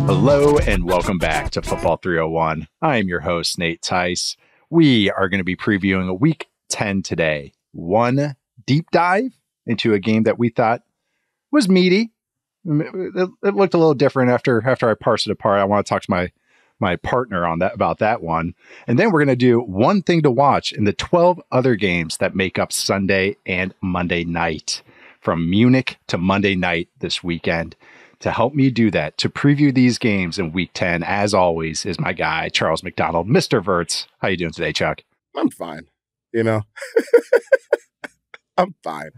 Hello and welcome back to Football 301. I am your host, Nate Tice. We are going to be previewing a Week 10 today. One deep dive into a game that we thought was meaty. It looked a little different after I parsed it apart. I want to talk to my partner on that about that one. And then we're going to do one thing to watch in the 12 other games that make up Sunday and Monday night, from Munich to Monday night this weekend. To help me do that, to preview these games in Week 10, as always, is my guy, Charles McDonald. Mr. Verts, how you doing today, Chuck? I'm fine. I'm fine.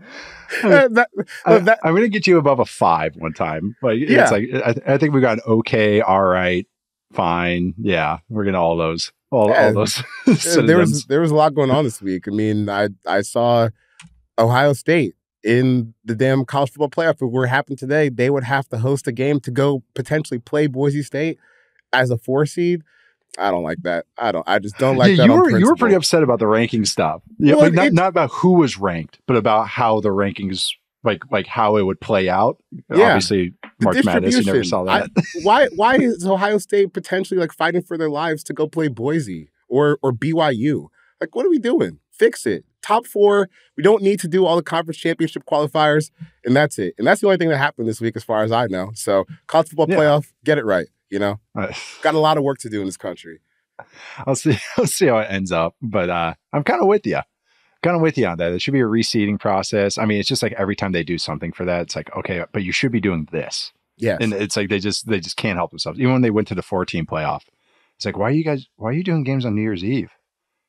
I'm going to get you above a 5 one time. It's like I think we got an okay, all right, fine. Yeah, we're getting all those. All those. There was a lot going on this week. I mean, I saw Ohio State in the damn college football playoff. If it were happened today, they would have to host a game to go potentially play Boise State as a 4 seed. I don't like that. I just don't like that. You were pretty upset about the ranking stuff. Yeah, well, not about who was ranked, but about how the rankings, like how it would play out. Yeah. Obviously, March Madness, you never saw that. Why is Ohio State potentially fighting for their lives to go play Boise or BYU? What are we doing? Fix it. Top 4. We don't need to do all the conference championship qualifiers, and that's it. And that's the only thing that happened this week, as far as I know. So, college football playoff, get it right. Got a lot of work to do in this country. I'll see how it ends up, but I'm kind of with you. On that. It should be a reseeding process. I mean, it's just like every time they do something for that, it's like, okay, but you should be doing this. Yes. And it's like they just can't help themselves. Even when they went to the 14 playoff, it's like, why are you doing games on New Year's Eve?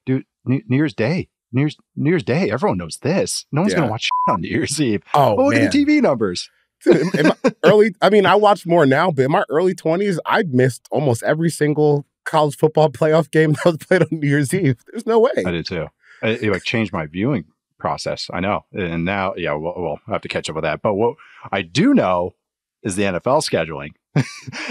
Dude, New Year's Day. New Year's Day. Everyone knows this. No one's going to watch on New Year's Eve. Oh, look at the TV numbers. I watch more now, but in my early 20s, I missed almost every single college football playoff game that was played on New Year's Eve. There's no way. I did too. It changed my viewing process. I know. And now, we'll have to catch up with that. But what I do know is the NFL scheduling.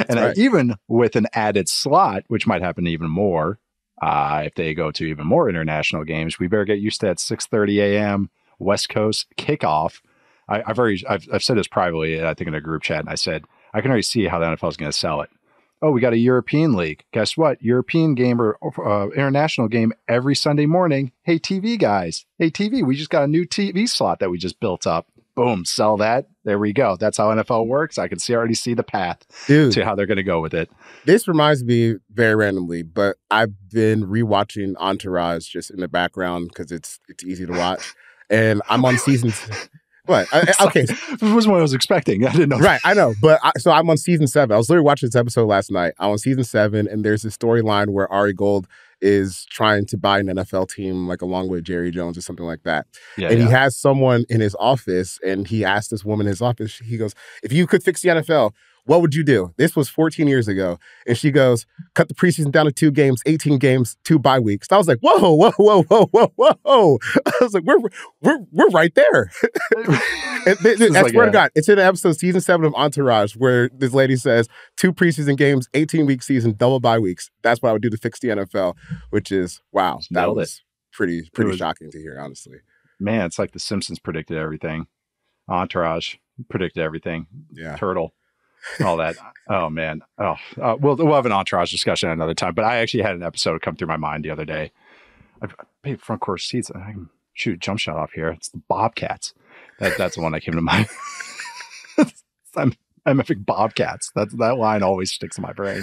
And right. Even with an added slot, which might happen even more, if they go to even more international games, we better get used to that 6:30 a.m. West Coast kickoff. I've said this privately, I think in a group chat, and I said, I can already see how the NFL is going to sell it. Oh, we got a European league. Guess what? European game or international game every Sunday morning. Hey, TV guys. Hey, TV, we just got a new TV slot that we just built up. Boom, sell that. There we go. That's how NFL works. I can already see the path to how they're going to go with it. This reminds me very randomly, but I've been rewatching Entourage just in the background because it's easy to watch. And I'm on season... What? Okay. It wasn't what I was expecting. I didn't know. Right, I know. But so I'm on season 7. I was literally watching this episode last night. I'm on season 7, and there's this storyline where Ari Gold is trying to buy an NFL team, along with Jerry Jones or something like that. He has someone in his office, and he asked this woman in his office, he goes, if you could fix the NFL, what would you do? This was 14 years ago. And she goes, cut the preseason down to 2 games, 18 games, 2 bye weeks. And I was like, whoa. I was like, we're right there. I swear to God, it's in episode season 7 of Entourage where this lady says 2 preseason games, 18-week season, double bye weeks. That's what I would do to fix the NFL, which is, wow. That was pretty shocking to hear, honestly. Man, it's like The Simpsons predicted everything. Entourage predicted everything. Yeah. Turtle. All that. Oh, man. We'll have an Entourage discussion another time. But I actually had an episode come through my mind the other day. I paid front court seats. I can shoot a jump shot off here. It's the Bobcats. That's the one that came to mind. I'm a big Bobcats. That line always sticks in my brain.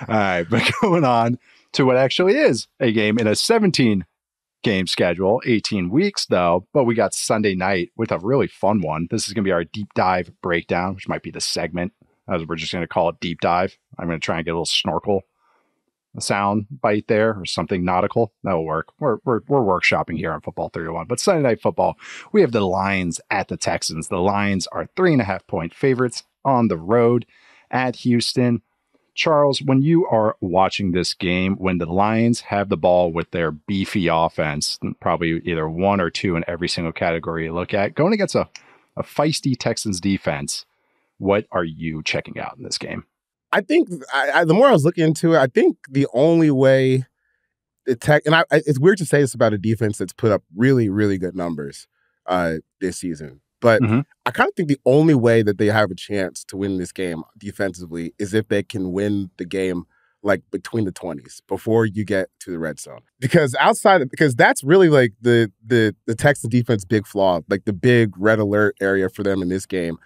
All right, but going on to what actually is a game in a 17-game schedule, 18 weeks though. But we got Sunday night with a really fun one. This is going to be our deep dive breakdown, which might be the segment. As we're just going to call it deep dive. I'm going to try and get a little snorkel sound bite there or something nautical. That'll work. We're workshopping here on Football 301. But Sunday Night Football, we have the Lions at the Texans. The Lions are 3.5-point favorites on the road at Houston. Charles, when you are watching this game, when the Lions have the ball with their beefy offense, probably either 1 or 2 in every single category you look at, going against a feisty Texans defense, what are you checking out in this game? I think the more I was looking into it, I think the only way it's weird to say this about a defense that's put up really, really good numbers this season. But I kind of think the only way that they have a chance to win this game defensively is if they can win the game like between the 20s before you get to the red zone. Because because that's really like the Texans defense big flaw, like the big red alert area for them in this game.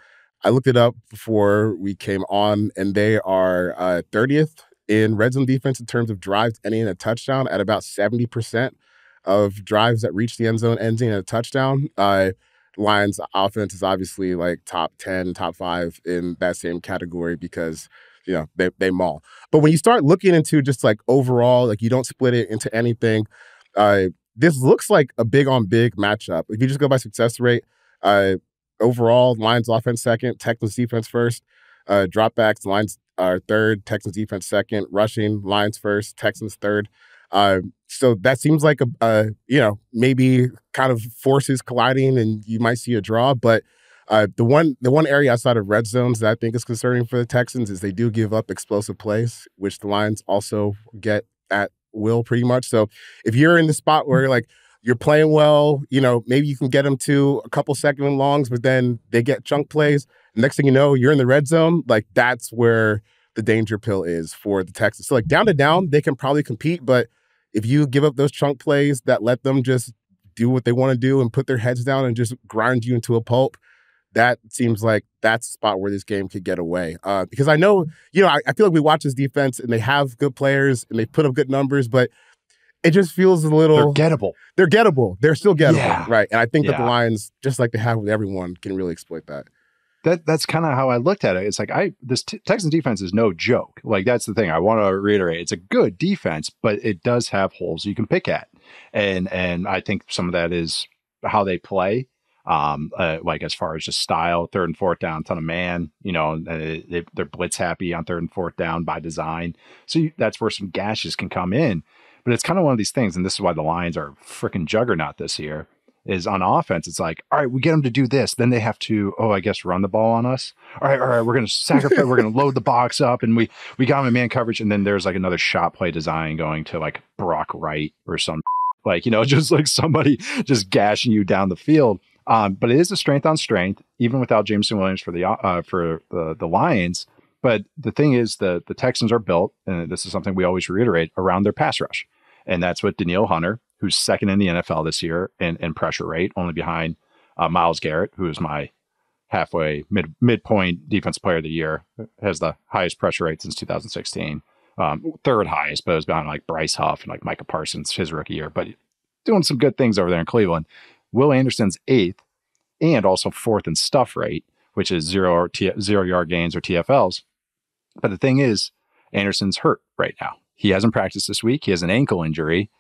I looked it up before we came on, and they are 30th in red zone defense in terms of drives ending in a touchdown at about 70% of drives that reach the end zone ending in a touchdown. Lions offense is obviously like top 10, top 5 in that same category because, you know, they maul. But when you start looking into just like overall, like you don't split it into anything, this looks like a big on big matchup. If you just go by success rate, overall, Lions offense second, Texans defense first. Dropbacks, Lions are third, Texans defense second. Rushing, Lions first, Texans third. So that seems like maybe kind of forces colliding, and you might see a draw. But the one area outside of red zones that I think is concerning for the Texans is they do give up explosive plays, which the Lions also get at will pretty much. So if you're in the spot where like you're playing well, you know, maybe you can get them to a couple second and longs, but then they get chunk plays. Next thing you know, you're in the red zone. Like that's where the danger pill is for the Texans. So like down to down, they can probably compete, but if you give up those chunk plays that let them just do what they want to do and put their heads down and just grind you into a pulp, that seems like that's a spot where this game could get away. Because I know, you know, I feel like we watch this defense and they have good players and they put up good numbers, but it just feels a little... They're gettable. They're gettable. They're still gettable, yeah. Right? And I think that the Lions, just like they have with everyone, can really exploit that. That's kind of how I looked at it. It's like this Texans defense is no joke. Like that's the thing I want to reiterate. It's a good defense, but it does have holes you can pick at, and I think some of that is how they play. Like as far as just style, third and fourth down, ton of man. You know, they're blitz happy on third and fourth down by design. So that's where some gashes can come in. But it's kind of one of these things, and this is why the Lions are freaking juggernaut this year. Is on offense, it's like, all right, we get them to do this. Then they have to, I guess, run the ball on us. All right, we're going to sacrifice. We're going to load the box up, and we got them in man coverage. And then there's like another shot play design going to like Brock Wright or some, like, you know, just like somebody just gashing you down the field. But it is a strength on strength, even without Jameson Williams for the Lions. But the thing is, the Texans are built, and this is something we always reiterate, around their pass rush. And that's what Danielle Hunter, who's second in the NFL this year in pressure rate, only behind Myles Garrett, who is my halfway midpoint defensive player of the year, has the highest pressure rate since 2016. Third highest, but it was behind like Bryce Huff and like Micah Parsons his rookie year, but doing some good things over there in Cleveland. Will Anderson's 8th and also 4th in stuff rate, which is 0 yard gains or TFLs. But the thing is, Anderson's hurt right now. He hasn't practiced this week. He has an ankle injury.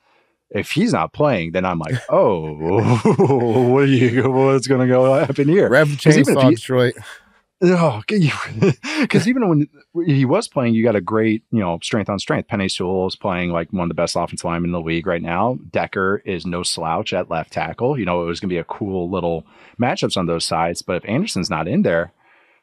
If he's not playing, then I'm like, what's going to go happen here? Rev chainsaw Detroit. Because even when he was playing, you got a great, you know, strength on strength. Penei Sewell is playing like one of the best offensive linemen in the league right now. Decker is no slouch at left tackle. You know, it was going to be a cool little matchups on those sides. But if Anderson's not in there,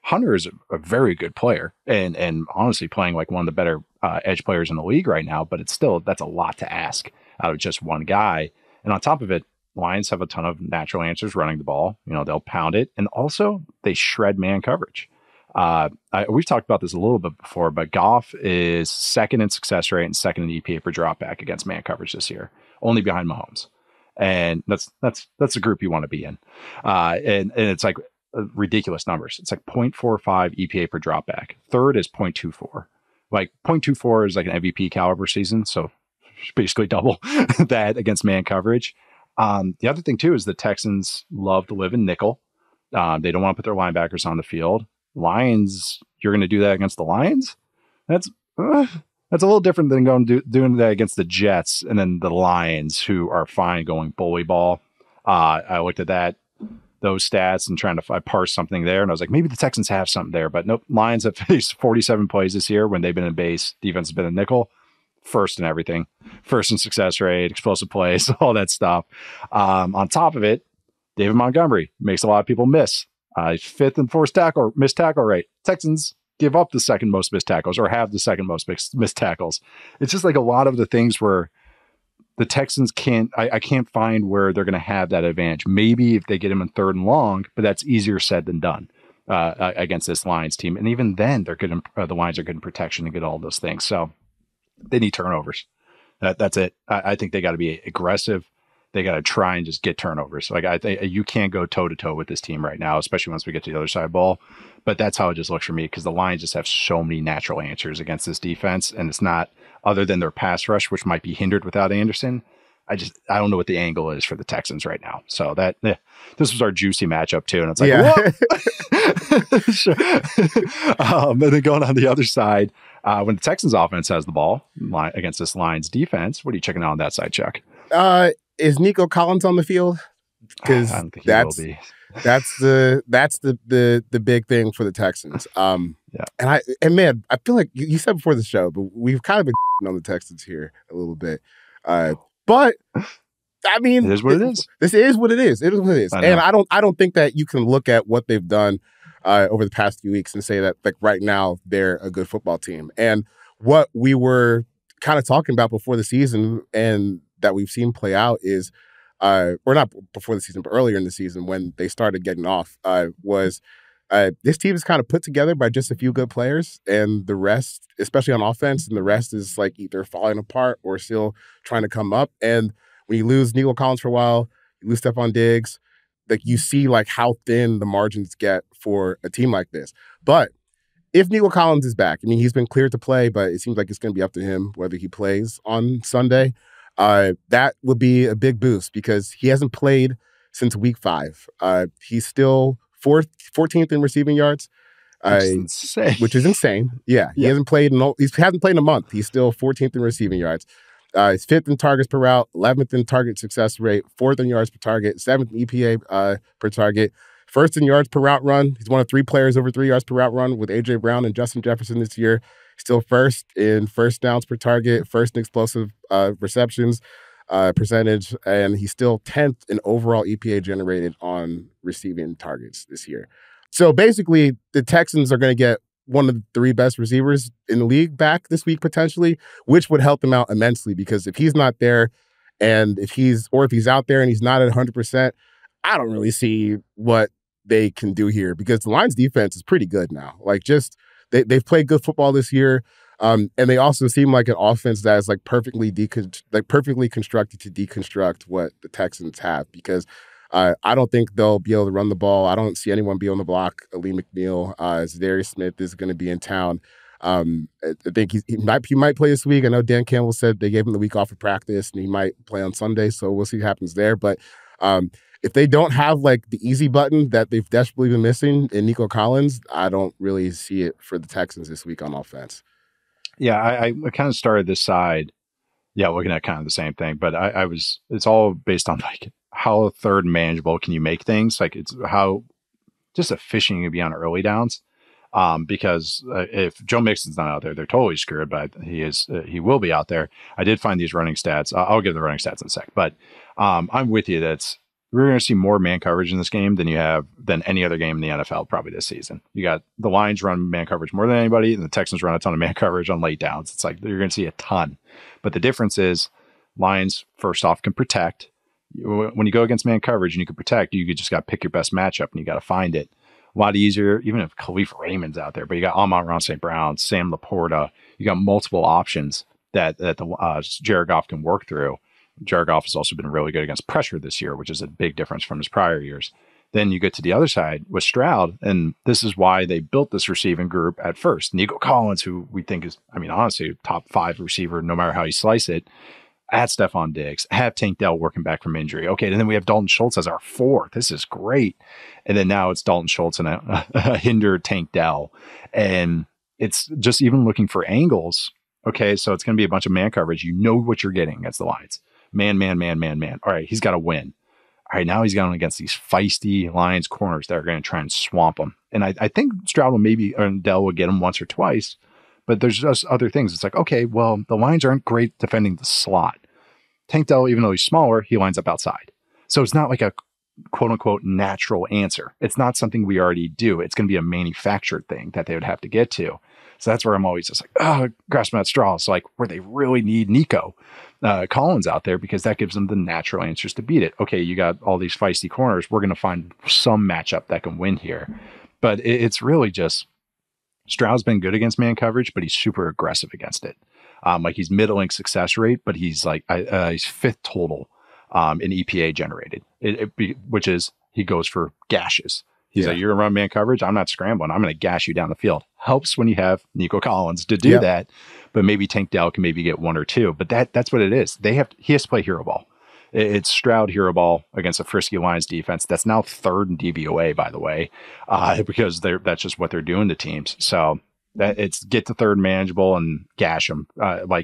Hunter is a very good player and honestly playing like one of the better edge players in the league right now. But it's still, that's a lot to ask out of just one guy. And on top of it, Lions have a ton of natural answers running the ball. You know, they'll pound it. And also they shred man coverage. We've talked about this a little bit before, but Goff is second in success rate and second in EPA per drop back against man coverage this year, only behind Mahomes. And that's a group you want to be in. And it's like ridiculous numbers. It's like 0.45 EPA per drop back. Third is 0.24. Like 0.24 is like an MVP caliber season. So basically double that against man coverage. The other thing too is the Texans love to live in nickel. They don't want to put their linebackers on the field. Lions, you're going to do that against the Lions? That's a little different than doing that against the Jets and then the Lions, who are fine going bully ball. I looked at those stats and I parse something there, and I was like, maybe the Texans have something there, but nope. Lions have faced 47 plays this year when they've been in base. Defense has been in nickel. First in everything, first in success rate, explosive plays, all that stuff. On top of it, David Montgomery makes a lot of people miss. 5th and missed tackle rate. Texans give up the second most missed tackles or have the second most missed tackles. It's just like a lot of the things where the Texans I can't find where they're going to have that advantage. Maybe if they get him in 3rd and long, but that's easier said than done against this Lions team. And even then, they're good. The Lions are good in protection and get all those things. So they need turnovers. That's it. I think they got to be aggressive. They got to try and just get turnovers. Like I think you can't go toe to toe with this team right now, especially once we get to the other side of the ball. But that's how it just looks for me, because the Lions just have so many natural answers against this defense, and it's not other than their pass rush, which might be hindered without Anderson. I don't know what the angle is for the Texans right now. So this was our juicy matchup too, and it's like, and then going on the other side, when the Texans offense has the ball against this Lions defense, what are you checking out on that side, Chuck? Is Nico Collins on the field? Because that's the big thing for the Texans. And man, I feel like you said before the show, but we've kind of been on the Texans here a little bit. But I mean, it is what it is. This is what it is. It is what it is. And I don't think that you can look at what they've done over the past few weeks and say that like right now they're a good football team. And what we were kind of talking about before the season and that we've seen play out is, or not before the season, but earlier in the season when they started getting off, was this team is kind of put together by just a few good players, and the rest, especially on offense, and the rest is like either falling apart or still trying to come up. And when you lose Nico Collins for a while, you lose Stephon Diggs, like you see like how thin the margins get for a team like this. But if Nico Collins is back, I mean, he's been cleared to play, but it seems like it's going to be up to him whether he plays on Sunday. That would be a big boost because he hasn't played since week 5. He's still 14th in receiving yards, which is insane. Yeah, he hasn't played in a month. He's still 14th in receiving yards. He's 5th in targets per route, 11th in target success rate, 4th in yards per target, 7th in EPA per target, 1st in yards per route run. He's one of 3 players over 3 yards per route run with A.J. Brown and Justin Jefferson this year. Still 1st in first downs per target, 1st in explosive receptions percentage, and he's still 10th in overall EPA generated on receiving targets this year. So basically, the Texans are going to get one of the 3 best receivers in the league back this week potentially, which would help them out immensely because if he's not there and if he's out there and he's not at 100%, I don't really see what they can do here because the Lions defense is pretty good now. Like they've played good football this year. And they also seem like an offense that is like perfectly constructed to deconstruct what the Texans have because I don't think they'll be able to run the ball. I don't see anyone be on the block. Ali McNeil, Zadarius Smith is going to be in town. I think he might play this week. I know Dan Campbell said they gave him the week off of practice and he might play on Sunday. So we'll see what happens there. But if they don't have like the easy button that they've desperately been missing in Nico Collins, I don't really see it for the Texans this week on offense. Yeah, I kind of started this side, looking at kind of the same thing, but it's all based on like how third and manageable can you make things? Like it's how just efficient you can be on early downs. Because if Joe Mixon's not out there, they're totally screwed, but he will be out there. I did find these running stats. I'll give the running stats in a sec, but I'm with you that we're going to see more man coverage in this game than any other game in the NFL probably this season. You got the Lions run man coverage more than anybody, and the Texans run a ton of man coverage on late downs. It's like you're going to see a ton. But the difference is Lions, first off, can protect. When you go against man coverage and you can protect, you just got to pick your best matchup and you got to find it. A lot easier, even if Khalif Raymond's out there, but you got Amon-Ra St. Brown, Sam Laporta. You got multiple options that Jared Goff can work through. Jared Goff has also been really good against pressure this year, which is a big difference from his prior years. Then you get to the other side with Stroud, and this is why they built this receiving group at first. Nico Collins, who we think is, honestly, top 5 receiver, no matter how you slice it, at Stephon Diggs, have Tank Dell working back from injury. Okay, and then we have Dalton Schultz as our 4th. This is great. And then now it's Dalton Schultz and a hindered Tank Dell. And it's just even looking for angles. Okay, so it's going to be a bunch of man coverage. You know what you're getting against the Lions. Man. All right, he's got to win. All right, now he's going against these feisty Lions corners that are going to try and swamp him. And I think Stroud and Dell will get him once or twice. But there's just other things. It's like, okay, well, the Lions aren't great defending the slot. Tank Dell, even though he's smaller, he lines up outside. So it's not like a quote-unquote natural answer. It's not something we already do. It's going to be a manufactured thing that they would have to get to. So that's where I'm always just like, oh, grasping at straws. So like where they really need Nico Collins out there, because that gives them the natural answers to beat it. Okay, you got all these feisty corners. We're going to find some matchup that can win here. But it's really just Stroud's been good against man coverage, but he's super aggressive against it. Like he's middling success rate, but he's like he's fifth total in EPA generated, which is he goes for gashes. He's like, you're going to run man coverage. I'm not scrambling. I'm going to gash you down the field. Helps when you have Nico Collins to do that, but maybe Tank Dell can maybe get one or two. But that's what it is. He has to play hero ball. It's Stroud hero ball against a frisky Lions defense that's now third in DVOA, by the way, because that's just what they're doing to teams. So that it's get to third manageable and gash them.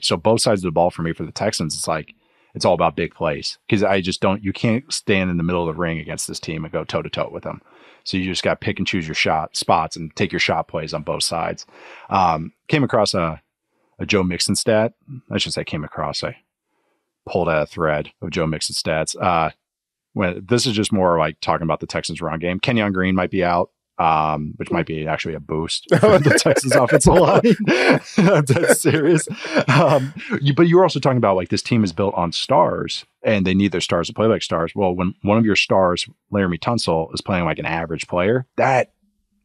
So both sides of the ball for me for the Texans, it's like it's all about big plays, because you can't stand in the middle of the ring against this team and go toe to toe with them. So you just got to pick and choose your shot spots and take your shot plays on both sides. Came across a Joe Mixon stat. I should say came across. I pulled out a thread of Joe Mixon stats. When this is just more like talking about the Texans run game. Kenyon Green might be out, which might be actually a boost for the Texans offensive line. That's serious. But you were also talking about like this team is built on stars, and they need their stars to play like stars. Well, when one of your stars, Laramie Tunsil, is playing like an average player, that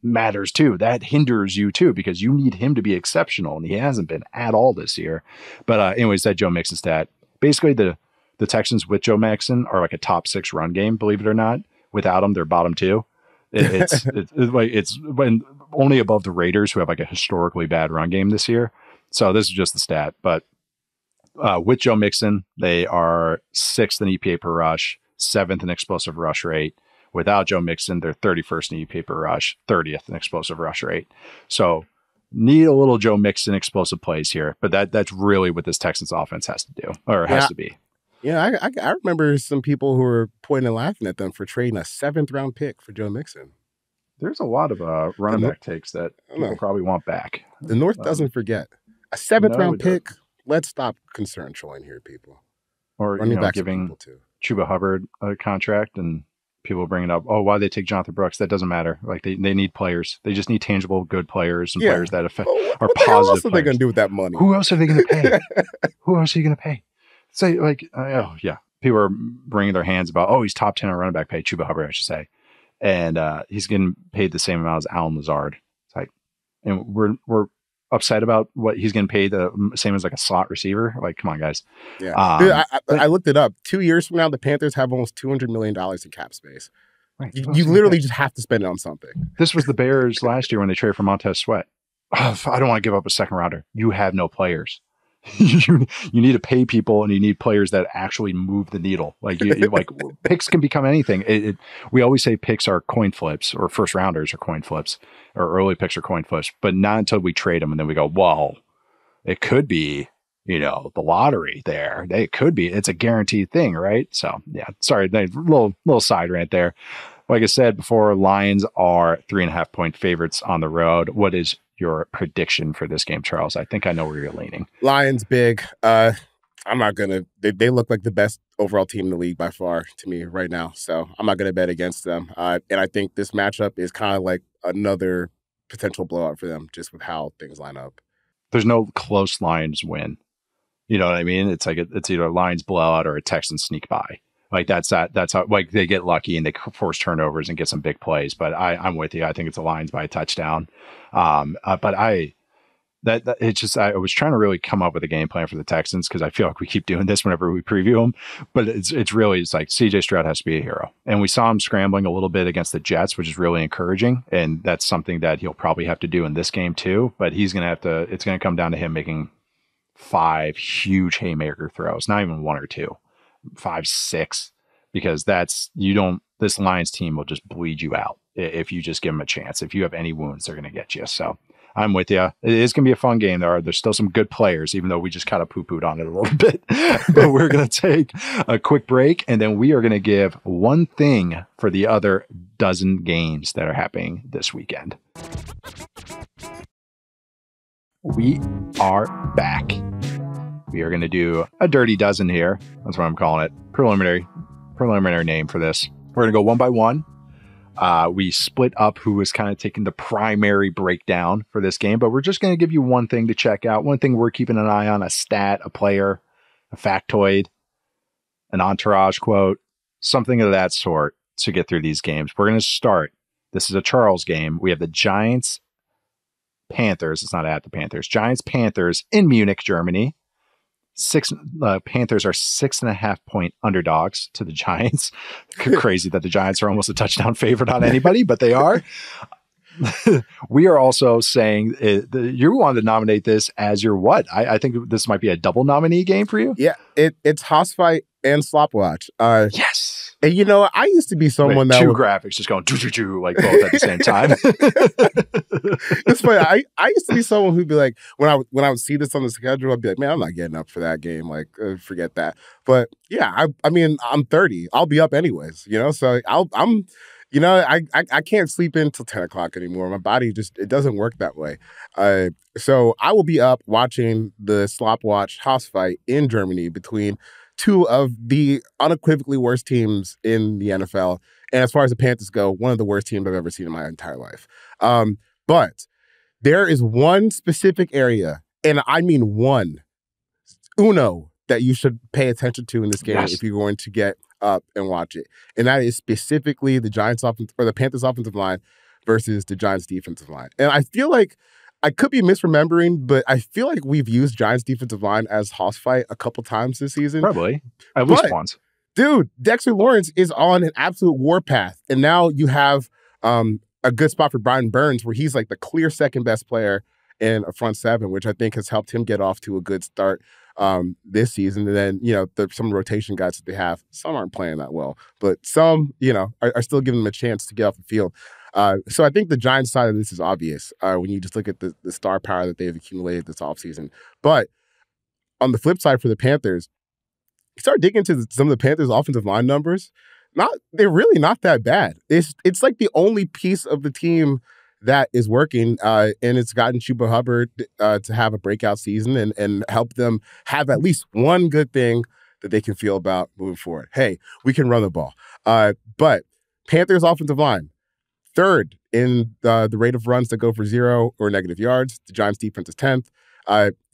matters too. That hinders you too, because you need him to be exceptional, and he hasn't been at all this year. But anyways, that Joe Mixon stat. Basically, the Texans with Joe Mixon are like a top 6 run game, believe it or not. Without him, they're bottom 2. It's when only above the Raiders, who have like a historically bad run game this year. So this is just the stat. But with Joe Mixon, they are 6th in EPA per rush, 7th in explosive rush rate. Without Joe Mixon, they're 31st in EPA per rush, 30th in explosive rush rate. So need a little Joe Mixon explosive plays here, but that's really what this Texans offense has to do, or has to be. Yeah, I remember some people who were pointing and laughing at them for trading a 7th round pick for Joe Mixon. There's a lot of running back takes that people probably want back. The North doesn't forget. A 7th round pick. Let's stop concern trolling here, people. Or giving Chuba Hubbard a contract, and people bringing up, why they take Jonathan Brooks? That doesn't matter. Like they need players. They just need tangible, good players and players that affect are positive. What else are they going to do with that money? Who else are they going to pay? Who else are you going to pay? Say people are bringing their hands about, he's top 10 on running back pay, Chuba Hubbard, I should say. And he's getting paid the same amount as Allen Lazard. It's like, and we're upset about what he's getting paid the same as like a slot receiver. Like, come on, guys. Yeah. Dude, I looked it up. 2 years from now, the Panthers have almost $200 million in cap space. Right. You literally just have to spend it on something. This was the Bears last year when they traded for Montez Sweat. I don't want to give up a second rounder. You have no players. you need to pay people, and you need players that actually move the needle. Like picks can become anything. We always say picks are coin flips, or first rounders are coin flips, or early picks are coin flips, but not until we trade them, and then we go, well, it could be the lottery there. It could be. It's a guaranteed thing, right? So yeah, sorry, little side rant there. Like I said before, Lions are 3.5 point favorites on the road. What is your prediction for this game, Charles? I think I know where you're leaning. Lions big. I'm not gonna. They look like the best overall team in the league by far to me right now. So I'm not gonna bet against them. And I think this matchup is kind of like another potential blowout for them, just with how things line up. There's no close Lions win. You know what I mean? It's like it's either a Lions blowout or a Texans sneak by. Like that's how like they get lucky and they force turnovers and get some big plays. But I'm with you. I think it's the Lions by a touchdown. But I was trying to really come up with a game plan for the Texans, because I feel like we keep doing this whenever we preview them. But it's like CJ Stroud has to be a hero, and we saw him scrambling a little bit against the Jets, which is really encouraging. And that's something that he'll probably have to do in this game too. But he's gonna have to. It's gonna come down to him making 5 huge haymaker throws, not even 1 or 2. 5, 6, because this Lions team will just bleed you out if you just give them a chance. If you have any wounds, they're going to get you. So I'm with you. It is going to be a fun game. There's still some good players, even though we just kind of poo-pooed on it a little bit. But we're going to take a quick break, and then we are going to give one thing for the other dozen games that are happening this weekend. We are back. We are going to do a dirty dozen here. That's what I'm calling it. Preliminary name for this. We're going to go one by one. We split up who was kind of taking the primary breakdown for this game, but we're just going to give you one thing to check out. One thing we're keeping an eye on, a stat, a player, a factoid, an entourage quote, something of that sort to get through these games. We're going to start. This is a Charles game. We have the Giants, Panthers. It's not at the Panthers. Giants, Panthers in Munich, Germany. Panthers are 6.5 point underdogs to the Giants. Crazy that the Giants are almost a touchdown favorite on anybody, but they are. We are also saying you wanted to nominate this as your what? I think this might be a double nominee game for you. Yeah, it's Hoss Fight and Slop Watch. Yes. And I used to be someone that graphics just going like both at the same time. It's funny. I used to be someone who'd be like, when I would see this on the schedule, I'd be like, man, I'm not getting up for that game. Like, forget that. But yeah, I mean, I'm 30. I'll be up anyways. So I'm. I can't sleep in till 10 o'clock anymore. My body it doesn't work that way. So I will be up watching the Slop Watch Hoss Fight in Germany between two of the unequivocally worst teams in the NFL. And as far as the Panthers go, one of the worst teams I've ever seen in my entire life. But there is one specific area, and I mean uno, that you should pay attention to in this game if you're going to get up and watch it. And that is specifically the the Panthers offensive line versus the Giants defensive line. And I feel like I could be misremembering, but I feel like we've used Giants defensive line as Hoss Fight a couple times this season. Probably. At least once. Dude, Dexter Lawrence is on an absolute warpath. And now you have a good spot for Brian Burns where he's like the clear second best player in a front seven, which I think has helped him get off to a good start this season. And then, some rotation guys that they have, some aren't playing that well, but some, are still giving them a chance to get off the field. So I think the Giants side of this is obvious when you just look at the star power that they've accumulated this offseason. But on the flip side for the Panthers, you start digging into some of the Panthers' offensive line numbers. They're really not that bad. It's like the only piece of the team that is working, and it's gotten Chuba Hubbard to have a breakout season and help them have at least one good thing that they can feel about moving forward. Hey, we can run the ball. But Panthers' offensive line, third in the rate of runs that go for 0 or negative yards. The Giants' defense is 10th.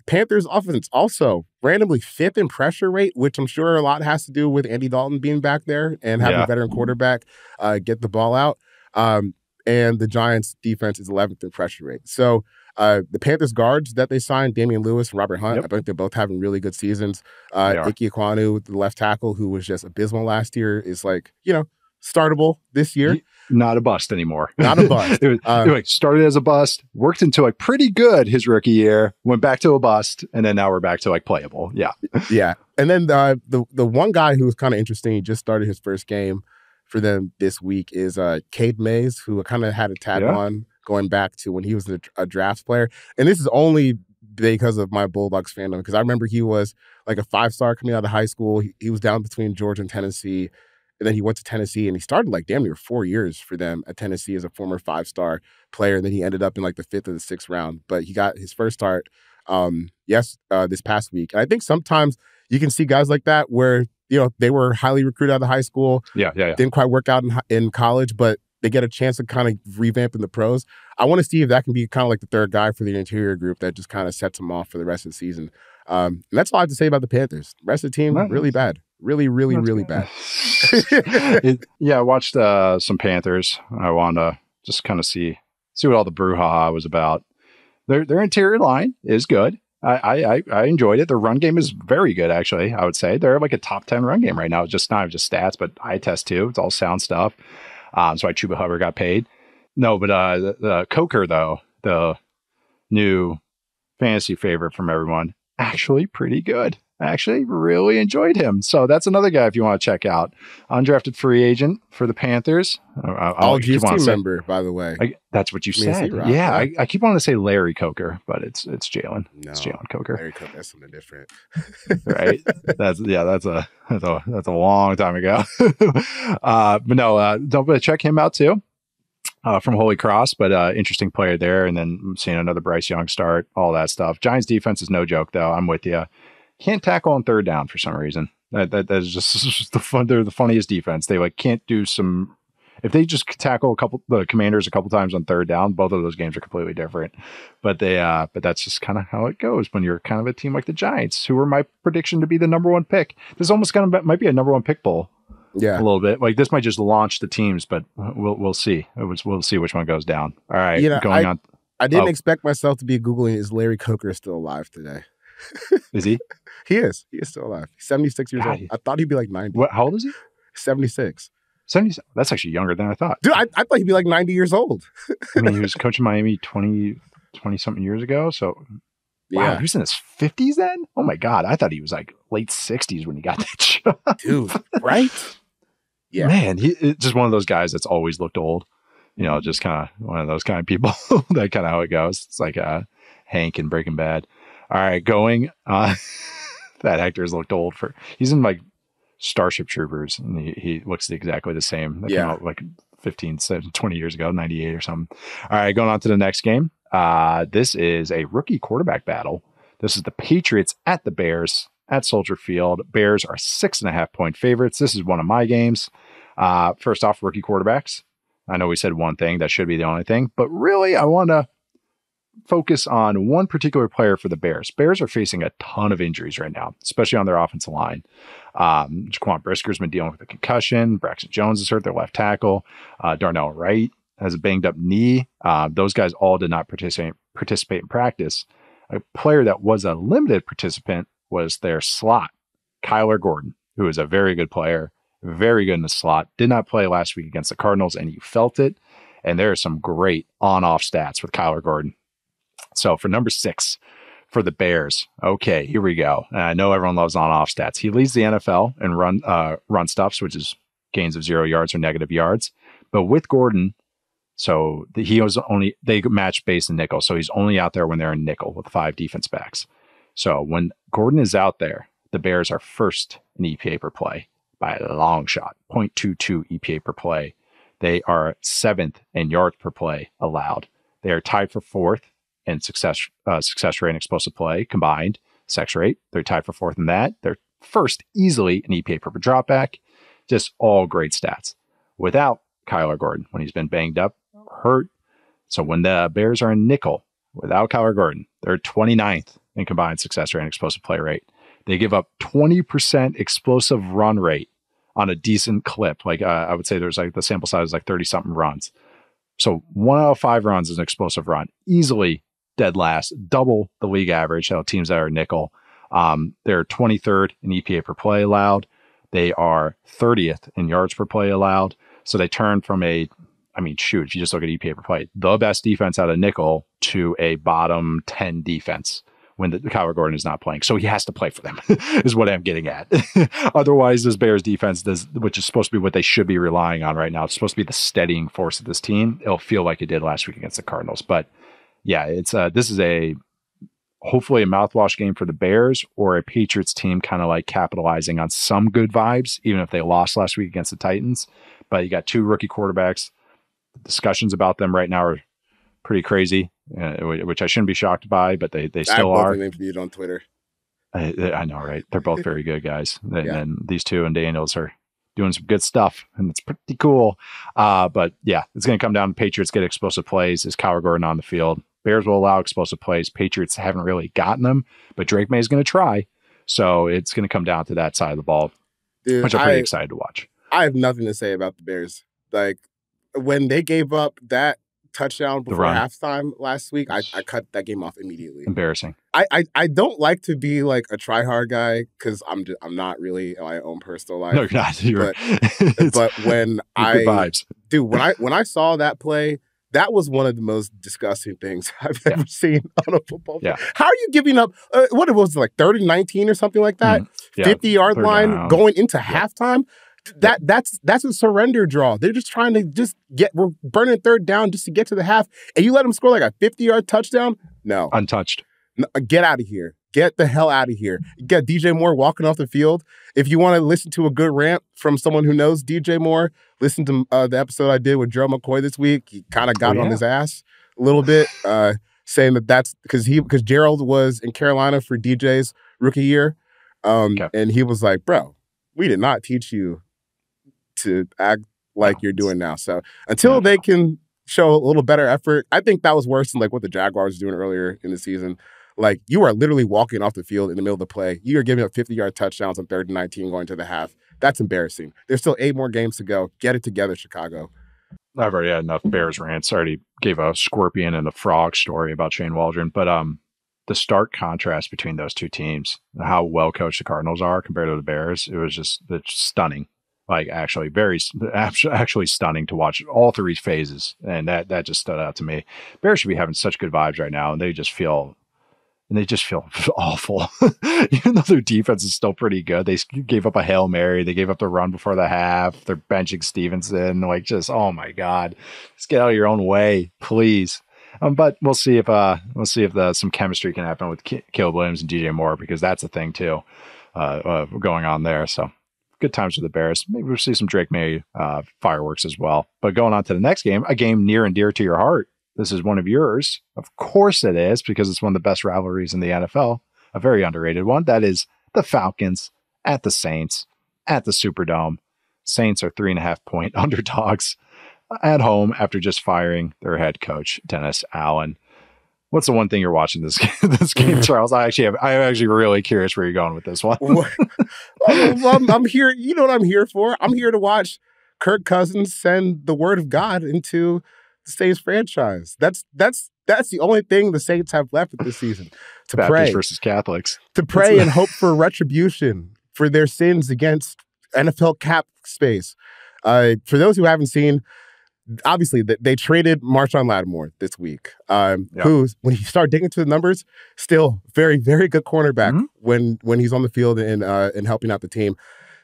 Panthers' offense also randomly 5th in pressure rate, which I'm sure a lot has to do with Andy Dalton being back there and having a veteran quarterback get the ball out. And the Giants' defense is 11th in pressure rate. So the Panthers guards that they signed, Damian Lewis and Robert Hunt, I think they're both having really good seasons. Ike Ekwonu, the left tackle, who was just abysmal last year, is startable this year. Not a bust anymore. Not a bust. it was started as a bust, worked into pretty good his rookie year, went back to a bust, and then now we're back to playable. Yeah. Yeah. And then the one guy who was kind of interesting, he just started his first game for them this week, is Cade Mays, who kind of had a tag on going back to when he was a draft player. And this is only because of my Bulldogs fandom, because I remember he was like a 5-star coming out of high school. He was down between Georgia and Tennessee. And then he went to Tennessee, and he started damn near 4 years for them at Tennessee as a former 5-star player. And then he ended up in the 5th or the 6th round. But he got his first start, this past week. And I think sometimes you can see guys like that where, they were highly recruited out of high school. Yeah. Didn't quite work out in college, but they get a chance to kind of revamp in the pros. I want to see if that can be kind of like the third guy for the interior group that just kind of sets them off for the rest of the season. And that's all I have to say about the Panthers. The rest of the team, really bad. Really, really, really bad. I watched some Panthers. I wanted to just kind of see what all the brouhaha was about. Their interior line is good. I enjoyed it. Their run game is very good, actually, I would say. They're like a top 10 run game right now. It's just not just stats, but eye test too. It's all sound stuff. That's why Chuba Hubbard got paid. No, but the Coker, though, the new fantasy favorite from everyone, actually pretty good. I actually really enjoyed him. So that's another guy if you want to check out. Undrafted free agent for the Panthers. All GFT member, by the way. That's what you said. Yeah, I keep wanting to say Larry Coker, but it's Jalen. No, it's Jalen Coker. Larry Coker, that's something different. Right? That's a long time ago. But no, don't check him out too. From Holy Cross, but interesting player there. And then seeing another Bryce Young start, all that stuff. Giants defense is no joke, though. I'm with you. Can't tackle on third down for some reason. That is just the fun. They're the funniest defense. They can't do some If they just tackle the Commanders a couple times on third down, both of those games are completely different. But but that's just kind of how it goes when you're kind of a team like the Giants, who were my prediction to be the number one pick. This almost kind of might be a number one pick bowl. Yeah, a little bit. Like this might just launch the teams, but we'll see. We'll see which one goes down. All right, going on. I didn't expect myself to be Googling, is Larry Coker still alive today? Is he? He is. He is still alive. He's 76 years old. I thought he'd be like 90. How old is he? 76. 70. That's actually younger than I thought. Dude, I thought he'd be like 90 years old. I mean, he was coaching Miami 20-something years ago. So, wow, he was in his 50s then? Oh, my God. I thought he was like late 60s when he got that job. Dude, right? Yeah. Man, he's just one of those guys that's always looked old. You know, just kind of one of those kind of people. That kind of how it goes. It's like Hank in Breaking Bad. All right, going. That actor's looked old he's in like Starship Troopers, and he looks exactly the same. That came out like 15, 20 years ago, 98 or something. All right, going on to the next game. This is a rookie quarterback battle. This is the Patriots at the Bears at Soldier Field. Bears are 6.5-point favorites. This is one of my games. First off, rookie quarterbacks. I know we said one thing. That should be the only thing. But really, I want to focus on one particular player for the Bears. Bears are facing a ton of injuries right now, especially on their offensive line. Jaquan Brisker's been dealing with a concussion. Braxton Jones is hurt, their left tackle. Darnell Wright has a banged up knee. Those guys all did not participate in practice. A player that was a limited participant was their slot, Kyler Gordon, who is a very good player, very good in the slot. Did not play last week against the Cardinals, and you felt it. And there are some great on-off stats with Kyler Gordon. So for number 6 for the Bears, okay, here we go. And I know everyone loves on-off stats. He leads the NFL in run stops, which is gains of 0 yards or negative yards. But with Gordon, so they match base and nickel. So he's only out there when they're in nickel with 5 defense backs. So when Gordon is out there, the Bears are first in EPA per play by a long shot, 0.22 EPA per play. They are 7th in yards per play allowed. They are tied for 4th in success rate and explosive play combined. Sex rate, they're tied for 4th in that. They're first easily in EPA per dropback. Just all great stats. Without Kyler Gordon, when he's been banged up, hurt. So when the Bears are in nickel, without Kyler Gordon, they're 29th in combined success rate and explosive play rate. They give up 20% explosive run rate on a decent clip. Like I would say there's like the sample size is like 30 something runs. So 1 out of 5 runs is an explosive run. Easily dead last, double the league average. Teams that are nickel. They're 23rd in EPA per play allowed. They are 30th in yards per play allowed. So they turn from if you just look at EPA per play, the best defense out of nickel to a bottom 10 defense when the Kyler Gordon is not playing. So he has to play for them is what I'm getting at. Otherwise, this Bears defense which is supposed to be what they should be relying on right now. It's supposed to be the steadying force of this team. It'll feel like it did last week against the Cardinals. But yeah, this is hopefully a mouthwash game for the Bears, or a Patriots team kind of like capitalizing on some good vibes, even if they lost last week against the Titans. But you got 2 rookie quarterbacks. The discussions about them right now are pretty crazy, which I shouldn't be shocked by, but they still are. I viewed on Twitter. I know, right? They're both very good guys. And these 2 and Daniels are doing some good stuff, and it's pretty cool. But yeah, it's going to come down to Patriots get explosive plays. Is Kyler Gordon on the field? Bears will allow explosive plays. Patriots haven't really gotten them, but Drake May is going to try. So it's going to come down to that side of the ball, dude, which I'm pretty excited to watch. I have nothing to say about the Bears. Like, when they gave up that touchdown before halftime last week, I cut that game off immediately. Embarrassing. I don't like to be like a try-hard guy, because I'm not really in my own personal life. No, you're not. But when good vibes. Dude, when I saw that play, that was one of the most disgusting things I've ever seen on a football field. How are you giving up, what it was, like 30-19 or something like that? 50-yard line going into halftime? That's a surrender draw. They're just trying to we're burning 3rd down just to get to the half, and you let them score like a 50-yard touchdown? No. Untouched. No, get out of here. Get the hell out of here. You got DJ Moore walking off the field. If you want to listen to a good rant from someone who knows DJ Moore, listen to the episode I did with Joe McCoy this week. He kind of got on his ass a little bit, saying that's because Gerald was in Carolina for DJ's rookie year. And he was like, bro, we did not teach you to act like you're doing now. So until they can show a little better effort, I think that was worse than like what the Jaguars were doing earlier in the season. Like, you are literally walking off the field in the middle of the play. You are giving up 50-yard touchdowns on 3rd and 19 going to the half. That's embarrassing. There's still 8 more games to go. Get it together, Chicago. I've already had enough Bears rants. I already gave a scorpion and a frog story about Shane Waldron. But the stark contrast between those two teams, how well coached the Cardinals are compared to the Bears, it's stunning. Like, actually stunning to watch all 3 phases. And that just stood out to me. Bears should be having such good vibes right now, and they just feel awful. Even though their defense is still pretty good. They gave up a Hail Mary. They gave up the run before the half. They're benching Stevenson. Like, just, oh my God, just get out of your own way, please. But we'll see if some chemistry can happen with Caleb Williams and DJ Moore, because that's a thing too, going on there. So good times for the Bears. Maybe we'll see some Drake May fireworks as well. But going on to the next game, a game near and dear to your heart. This is one of yours. Of course it is, because it's one of the best rivalries in the NFL. A very underrated one. That is the Falcons at the Saints at the Superdome. Saints are 3.5-point underdogs at home after just firing their head coach, Dennis Allen. What's the one thing you're watching this game, Charles? I'm actually really curious where you're going with this one. I'm here. You know what I'm here for? I'm here to watch Kirk Cousins send the word of God into the Saints franchise. That's the only thing the Saints have left this season. To Baptists pray versus Catholics. To pray and hope for retribution for their sins against NFL cap space. For those who haven't seen, obviously they traded Marshawn Lattimore this week, who, when you start digging into the numbers, still very, very good cornerback when he's on the field and helping out the team.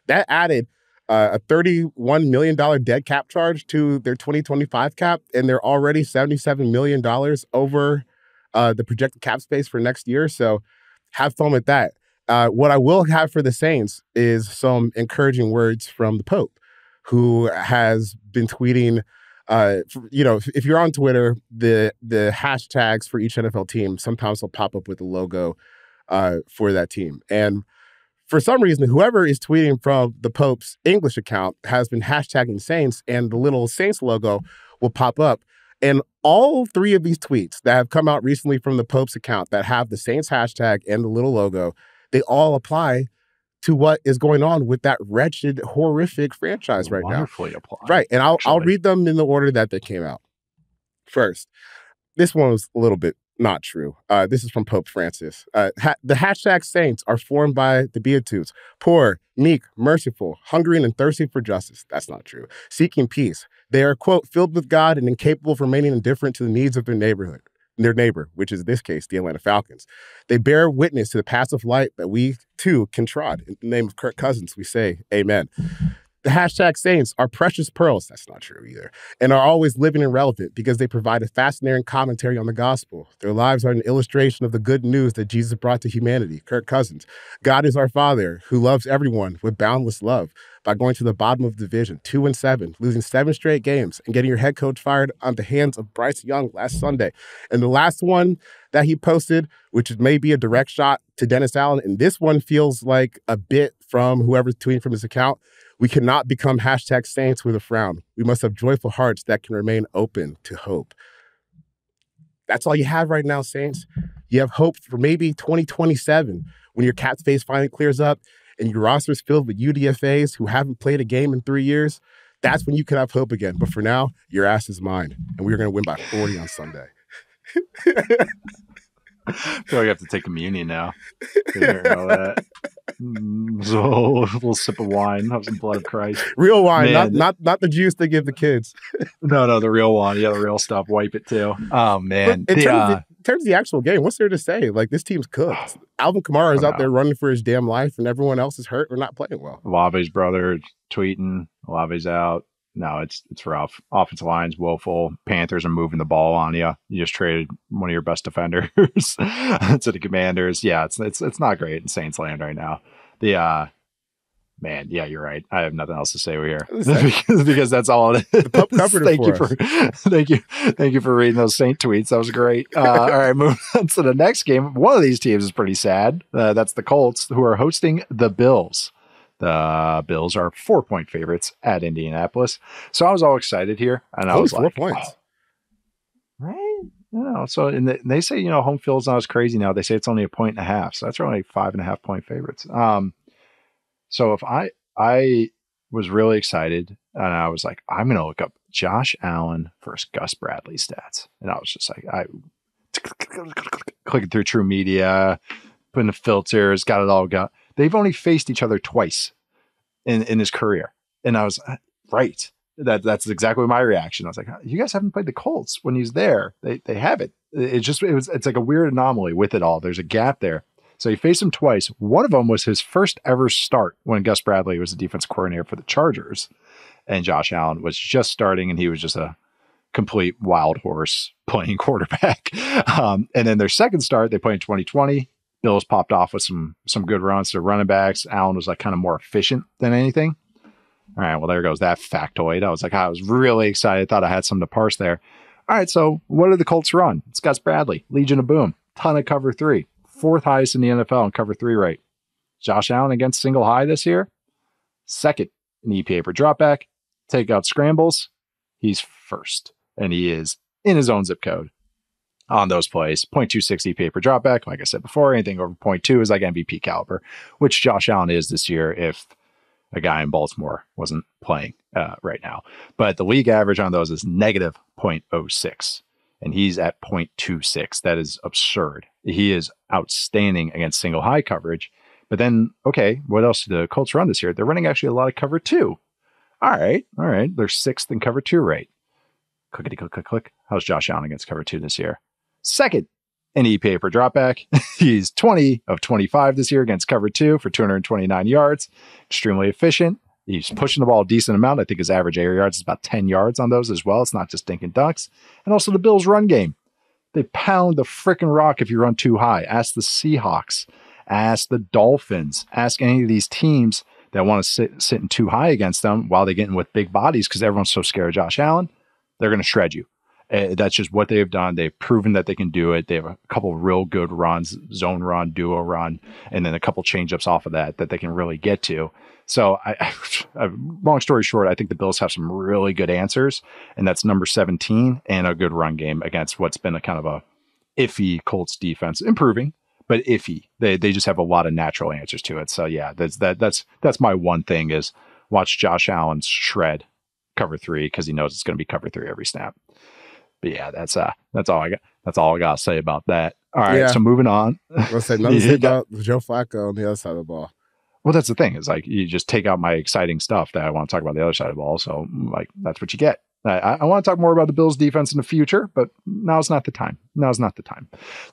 That added a $31 million dead cap charge to their 2025 cap, and they're already $77 million over the projected cap space for next year. So have fun with that. What I will have for the Saints is some encouraging words from the Pope, who has been tweeting. If you're on Twitter, the hashtags for each NFL team sometimes will pop up with the logo for that team. And for some reason, whoever is tweeting from the Pope's English account has been hashtagging Saints, and the little Saints logo will pop up. And all 3 of these tweets that have come out recently from the Pope's account that have the Saints hashtag and the little logo, they all apply to what is going on with that wretched, horrific franchise right now. Wonderfully applied. Right. And I'll read them in the order that they came out. First, this one was a little bit not true. This is from Pope Francis. The hashtag Saints are formed by the Beatitudes: poor, meek, merciful, hungry and thirsty for justice. That's not true. Seeking peace. They are, quote, filled with God and incapable of remaining indifferent to the needs of their neighbor, which is in this case the Atlanta Falcons. They bear witness to the passive light that we too can trod. In the name of Kirk Cousins, we say amen. The hashtag Saints are precious pearls. That's not true either. And are always living and relevant because they provide a fascinating commentary on the gospel. Their lives are an illustration of the good news that Jesus brought to humanity. Kirk Cousins. God is our Father who loves everyone with boundless love by going to the bottom of the division, 2-7, losing 7 straight games and getting your head coach fired on the hands of Bryce Young last Sunday. And the last one that he posted, which may be a direct shot to Dennis Allen, and this one feels like a bit from whoever's tweeting from his account: we cannot become hashtag Saints with a frown. We must have joyful hearts that can remain open to hope. That's all you have right now, Saints. You have hope for maybe 2027 when your cap space finally clears up and your roster is filled with UDFAs who haven't played a game in 3 years. That's when you can have hope again. But for now, your ass is mine, and we're going to win by 40 on Sunday. I feel like I have to take communion now. All that. So a little sip of wine, have some blood of Christ. Real wine, not the juice they give the kids. No, the real wine. Yeah, the real stuff. Wipe it too. Oh man. In terms of the actual game, what's there to say? Like, this team's cooked. Alvin Kamara is out there running for his damn life, and everyone else is hurt or not playing well. Olave's brother tweeting. Olave's out. No, it's rough. Offensive line's woeful. Panthers are moving the ball on you. You just traded one of your best defenders to the Commanders. Yeah, it's not great in Saints land right now. Man, yeah, you're right. I have nothing else to say here because that's all it is. The Pope covered it for us. Thank you for reading those Saint tweets. That was great. All right, moving on to the next game. One of these teams is pretty sad. That's the Colts, who are hosting the Bills. The Bills are 4-point favorites at Indianapolis. So I was all excited here. And I was like, 4 points. Oh, right? So and they say, home field's not as crazy now. They say it's only 1.5. So that's only 5.5 point favorites. So if I was really excited and I was like, I'm going to look up Josh Allen versus Gus Bradley stats. And I was just like, clicking through True Media, putting the filters, got it all. They've only faced each other twice in his career. And I was right. That's exactly my reaction. I was like, you guys haven't played the Colts when he's there. They haven't. It's like a weird anomaly with it all. There's a gap there. So he faced him twice. One of them was his first ever start when Gus Bradley was the defense coordinator for the Chargers. And Josh Allen was just starting, and he was just a complete wild horse playing quarterback. And then their second start, they played in 2020. Bills popped off with some good runs to running backs. Allen was like kind of more efficient than anything. All right, well, there goes that factoid. I was really excited. Thought I had something to parse there. All right, so what did the Colts run? It's Gus Bradley, Legion of Boom, ton of cover 3, 4th highest in the NFL in cover 3 rate. Josh Allen against single high this year, 2nd in EPA per dropback. Take out scrambles, he's 1st, and he is in his own zip code on those plays. 0.26 EPA per dropback. Like I said before, anything over 0.2 is like MVP caliber, which Josh Allen is this year if a guy in Baltimore wasn't playing right now. But the league average on those is negative 0.06, and he's at 0.26. That is absurd. He is outstanding against single high coverage. But then, okay, what else do the Colts run this year? They're running actually a lot of cover 2. All right. They're 6th in cover 2 rate. Clickety click, click, click. How's Josh Allen against cover 2 this year? 2nd in EPA per dropback. He's 20 of 25 this year against cover 2 for 229 yards. Extremely efficient. He's pushing the ball a decent amount. I think his average air yards is about 10 yards on those as well. It's not just dinking dunks. And also the Bills' run game. They pound the freaking rock if you run too high. Ask the Seahawks. Ask the Dolphins. Ask any of these teams that want to sitting too high against them while they get in with big bodies because everyone's so scared of Josh Allen. They're going to shred you. That's just what they've done. They've proven that they can do it. They have a couple of real good runs, zone run, duo run, and then a couple change-ups off of that they can really get to. So long story short, I think the Bills have some really good answers, and that's number 17 and a good run game against what's been a kind of a iffy Colts defense, improving, but iffy. They just have a lot of natural answers to it. So yeah, that's my one thing is watch Josh Allen shred cover 3 because he knows it's going to be cover 3 every snap. But yeah, that's all I got. That's all I got to say about that. All right, so moving on. Let's say nothing to say about Joe Flacco on the other side of the ball. Well, that's the thing is like you just take out my exciting stuff that I want to talk about the other side of the ball. So like that's what you get. I want to talk more about the Bills defense in the future, but now's not the time.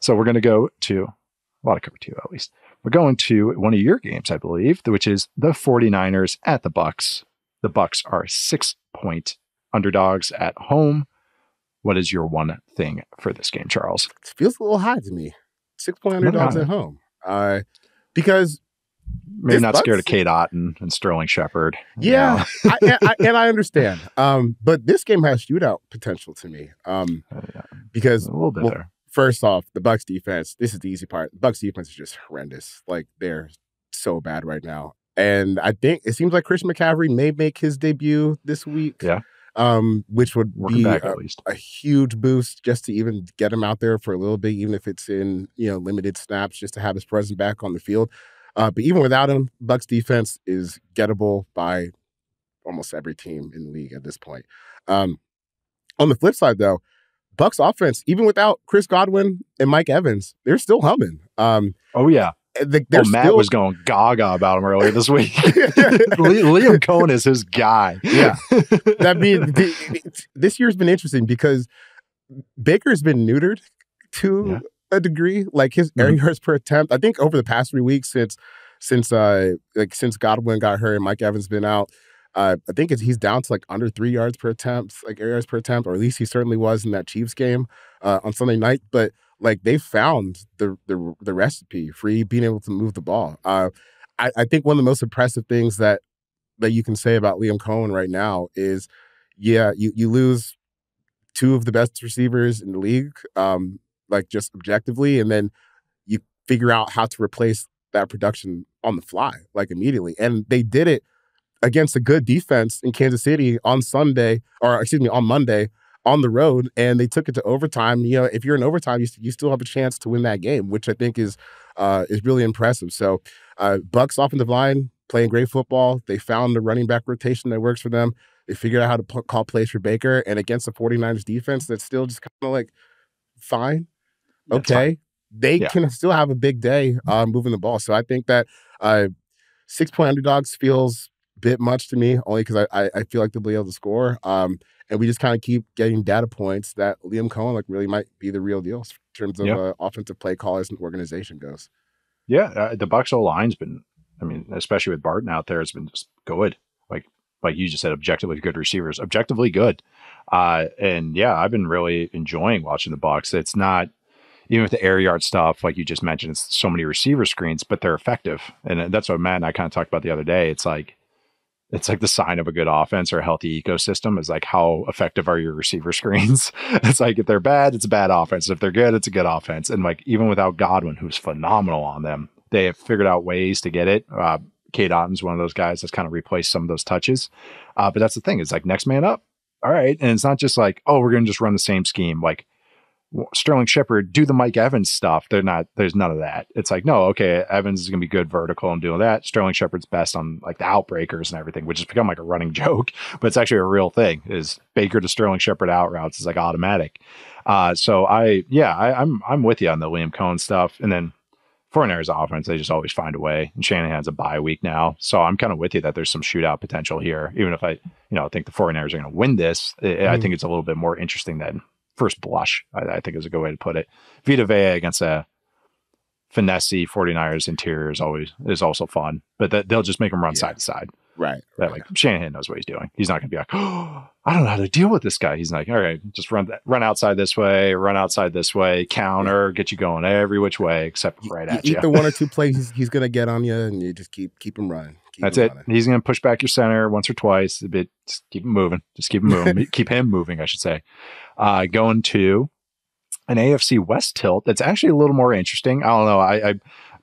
So we're going to go to a lot of cover 2 at least. We're going to one of your games, I believe, which is the 49ers at the Bucs. The Bucs are 6-point underdogs at home. What is your one thing for this game, Charles? It feels a little high to me. 6-point underdogs at home. Because maybe not scared of Kate Otten and Sterling Shepard. Yeah, I understand. But this game has shootout potential to me. Because a little bit there. First off, the Bucs defense, this is the easy part. The Bucs defense is just horrendous. Like, they're so bad right now. And I think it seems like Christian McCaffrey may make his debut this week. Yeah. Which would be a huge boost just to even get him out there for a little bit, even if it's in, limited snaps, just to have his presence back on the field. But even without him, Bucs defense is gettable by almost every team in the league at this point. On the flip side, though, Bucs offense, even without Chris Godwin and Mike Evans, they're still humming. Oh, yeah. Matt was going gaga about him earlier this week. Liam Cohen is his guy. Yeah. This year's been interesting because Baker's been neutered to a degree. Like his air yards per attempt, I think over the past 3 weeks since Godwin got hurt and Mike Evans been out, I think he's down to like under 3 yards per attempt, like air yards per attempt, or at least he certainly was in that Chiefs game on Sunday night. But like they found the recipe for being able to move the ball. I think one of the most impressive things that you can say about Liam Cohen right now is, you lose 2 of the best receivers in the league, like just objectively, and then you figure out how to replace that production on the fly, like immediately. And they did it against a good defense in Kansas City on Monday, on the road, and they took it to overtime. You know, if you're in overtime, you still have a chance to win that game, which I think is really impressive. So Bucs offensive line playing great football. They found a running back rotation that works for them. They figured out how to call plays for Baker, and against the 49ers defense that's still just kind of like fine. Okay. They can still have a big day moving the ball. So I think that 6-point underdogs feels a bit much to me, only because I feel like they'll be able to score. And we just kind of keep getting data points that Liam Cohen like really might be the real deal in terms of offensive play callers and organization goes. Yeah, the Bucs O-line's been, I mean, especially with Barton out there, it's been just good. Like you just said, objectively good receivers, objectively good. And yeah, I've been really enjoying watching the Bucs. It's not, even with the air yard stuff, like you just mentioned, it's so many receiver screens, but they're effective. And that's what Matt and I kind of talked about the other day. It's like the sign of a good offense or a healthy ecosystem is like, how effective are your receiver screens? It's like, if they're bad, it's a bad offense. If they're good, it's a good offense. And like, even without Godwin, who's phenomenal on them, they have figured out ways to get it. Kate Otton's one of those guys that's kind of replaced some of those touches. But that's the thing. It's like next man up. All right. And it's not just like, oh, we're going to just run the same scheme. Like Sterling Shepard, do the Mike Evans stuff. There's none of that. It's like, no, okay, Evans is going to be good vertical and doing that. Sterling Shepard's best on like the outbreakers and everything, which has become like a running joke, but it's actually a real thing, is Baker to Sterling Shepard out routes is like automatic. So I'm with you on the Liam Cohen stuff. And then 49ers offense, they just always find a way. And Shanahan's a bye week now. So I'm kind of with you that there's some shootout potential here. Even if I think the 49ers are going to win this, I think it's a little bit more interesting than first blush, I think is a good way to put it. Vita Vea against a finessey 49ers interior is also fun, but they'll just make them run side to side. Right. Like Shanahan knows what he's doing. He's not going to be like, oh, I don't know how to deal with this guy. He's like, all right, just run outside this way, counter, get you going every which way except right at you. Eat the one or two plays he's going to get on you, and you just keep him running. That's it. He's going to push back your center once or twice a bit. Just keep him moving. Keep him moving, I should say. Going to an AFC West tilt that's actually a little more interesting. I don't know.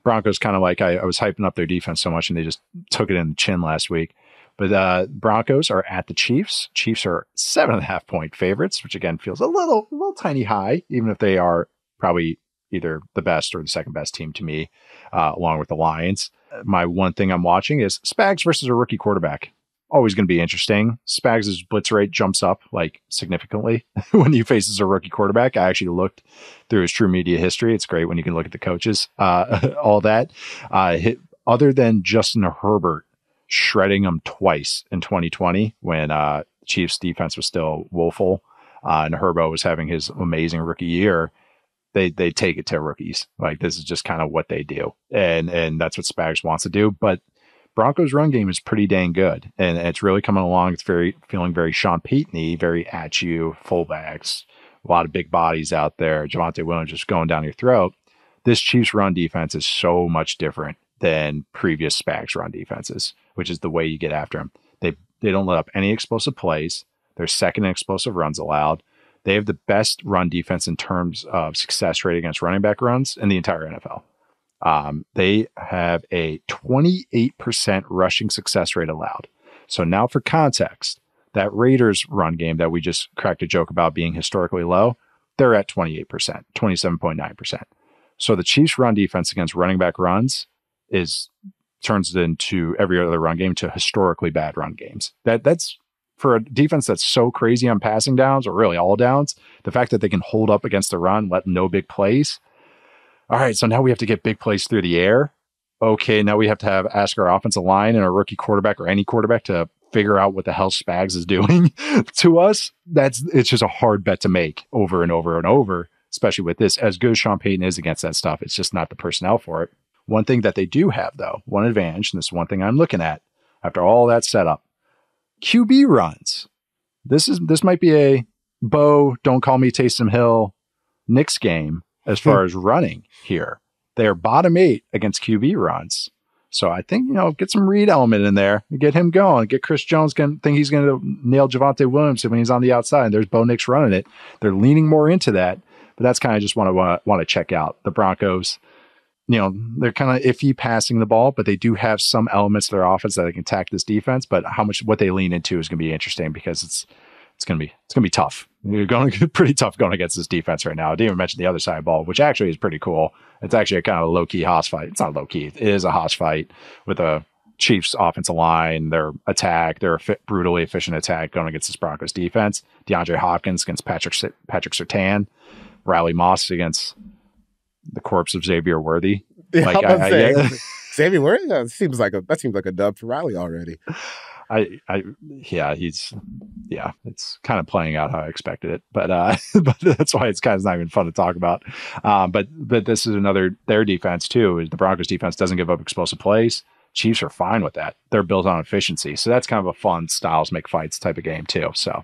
Broncos kind of like, I was hyping up their defense so much and they just took it in the chin last week. But Broncos are at the Chiefs. Chiefs are 7.5 point favorites, which again feels a little tiny high, even if they are probably either the best or the second best team to me, along with the Lions. My one thing I'm watching is Spags versus a rookie quarterback. Always going to be interesting. Spags' blitz rate jumps up like significantly when he faces a rookie quarterback. I actually looked through his true media history. It's great when you can look at the coaches, all that. Other than Justin Herbert shredding him twice in 2020 when Chiefs defense was still woeful and Herbo was having his amazing rookie year, they take it to rookies. Like, this is just kind of what they do. And that's what Spags wants to do. But Broncos run game is pretty dang good. And it's really coming along. It's feeling very Sean Payton-y, very at you, fullbacks, a lot of big bodies out there. Javonte Williams just going down your throat. This Chiefs run defense is so much different than previous Spags run defenses, which is the way you get after them. They don't let up any explosive plays. They're second in explosive runs allowed. They have the best run defense in terms of success rate against running back runs in the entire NFL. They have a 28% rushing success rate allowed. So now for context, that Raiders run game that we just cracked a joke about being historically low, they're at 28%, 27.9%. So the Chiefs run defense against running back runs turns it into every other run game to historically bad run games. That's for a defense that's so crazy on passing downs, or really all downs, the fact that they can hold up against the run, let no big plays. All right, so now we have to get big plays through the air. Okay, now we have to ask our offensive line and our rookie quarterback or any quarterback to figure out what the hell Spags is doing to us. It's just a hard bet to make over and over and over, especially with this. As good as Sean Payton is against that stuff, it's just not the personnel for it. One thing that they do have, though, one advantage, and this is one thing I'm looking at after all that setup, QB runs. This might be a Bo, don't call me Taysom Hill, Knicks game as far as running here. They are bottom 8 against QB runs. So I think, get some Reed element in there, get him going, get Chris Jones think he's going to nail Javonte Williams when he's on the outside. And there's Bo Nix running it. They're leaning more into that, but that's kind of just what I want to check out. The Broncos, they're kind of iffy passing the ball, but they do have some elements of their offense that they can attack this defense. But what they lean into is going to be interesting because it's going to be tough. You're going to be pretty tough going against this defense right now. I didn't even mention the other side of the ball, which actually is pretty cool. It's actually a kind of a low key Haas fight. It's not low key. It is a Haas fight with a Chiefs offensive line, their attack, their brutally efficient attack going against this Broncos defense. DeAndre Hopkins against Patrick Surtain, Riley Moss against the corpse of Xavier Worthy. Yeah, Xavier Worthy. That seems like a dub for Riley already. It's kind of playing out how I expected it, but that's why it's kind of not even fun to talk about. But this is their defense too. The Broncos defense doesn't give up explosive plays. Chiefs are fine with that. They're built on efficiency. So that's kind of a fun styles make fights type of game too. So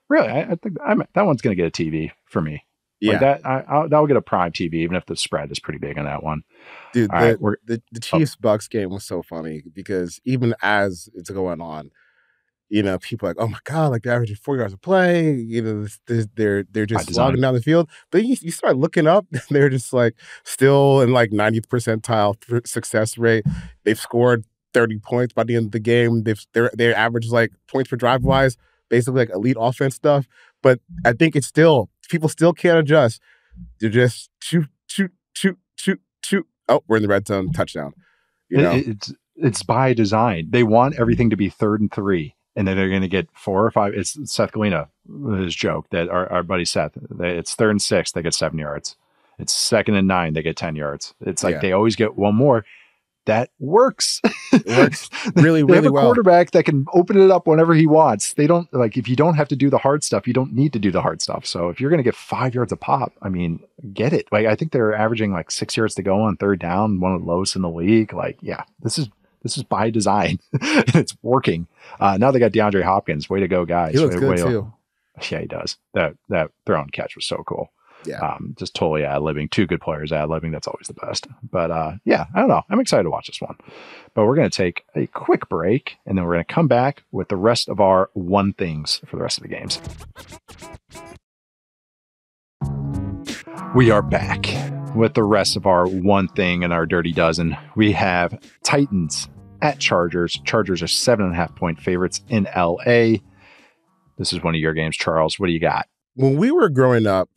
really, I think that one's going to get a TV for me. Yeah. That'll get a prime TV, even if the spread is pretty big on that one. Dude, the Chiefs Bucks game was so funny because even as it's going on, people are like, oh my God, like they're averaging 4 yards a play. They're just slogging down the field. But you start looking up, they're just like still in like 90th percentile success rate. They've scored 30 points by the end of the game. They average like points per drive wise, basically like elite offense stuff. But I think people still can't adjust. They're just shoot. Oh, we're in the red zone, touchdown. It's by design. They want everything to be 3rd and 3. And then they're going to get 4 or 5. It's Seth Galina, his joke that our buddy Seth, it's 3rd and 6, they get 7 yards. It's 2nd and 9, they get 10 yards. It's like they always get one more. That works. It works really, really well. They have a quarterback that can open it up whenever he wants. They don't if you don't have to do the hard stuff, you don't need to do the hard stuff. So if you're going to get 5 yards a pop, I mean, get it. Like I think they're averaging like 6 yards to go on 3rd down, one of the lowest in the league. Like, yeah, this is by design. And it's working. Now they got DeAndre Hopkins. Way to go, guys. He looks good too. Yeah, he does. That throw and catch was so cool. Yeah. Just totally ad-libbing. 2 good players ad-libbing. That's always the best. But I don't know. I'm excited to watch this one. But we're going to take a quick break, and then we're going to come back with the rest of our one things for the rest of the games. We are back with the rest of our one thing in our dirty dozen. We have Titans at Chargers. Chargers are 7.5 point favorites in LA. This is one of your games, Charles. What do you got? When we were growing up,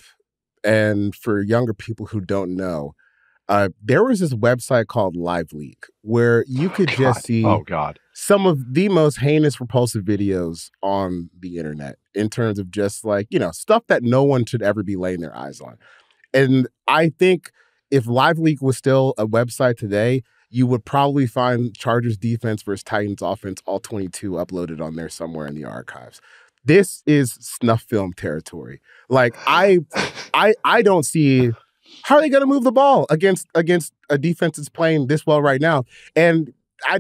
and for younger people who don't know, there was this website called Live Leak where you could just see some of the most heinous, repulsive videos on the internet in terms of just like, stuff that no one should ever be laying their eyes on. And I think if Live Leak was still a website today, you would probably find Chargers defense versus Titans offense, all 22 uploaded on there somewhere in the archives. This is snuff film territory. Like I don't see how are they going to move the ball against a defense that's playing this well right now. And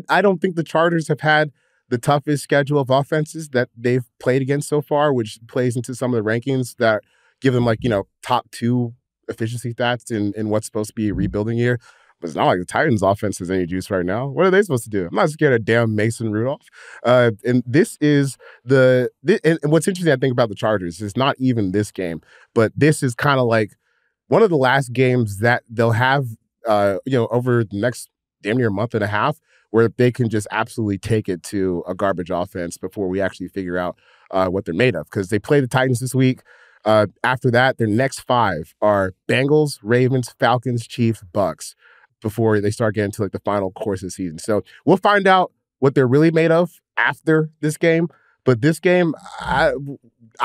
I don't think the Chargers have had the toughest schedule of offenses that they've played against so far, which plays into some of the rankings that give them top 2 efficiency stats in what's supposed to be a rebuilding year. But it's not like the Titans offense has any juice right now. What are they supposed to do? I'm not scared of damn Mason Rudolph. And this is and what's interesting, I think, about the Chargers is not even this game, but this is kind of like one of the last games that they'll have, over the next damn near month and a half, where they can just absolutely take it to a garbage offense before we actually figure out what they're made of. Because they play the Titans this week. After that, their next 5 are Bengals, Ravens, Falcons, Chiefs, Bucks, before they start getting to like the final course of the season. So we'll find out what they're really made of after this game. But this game, I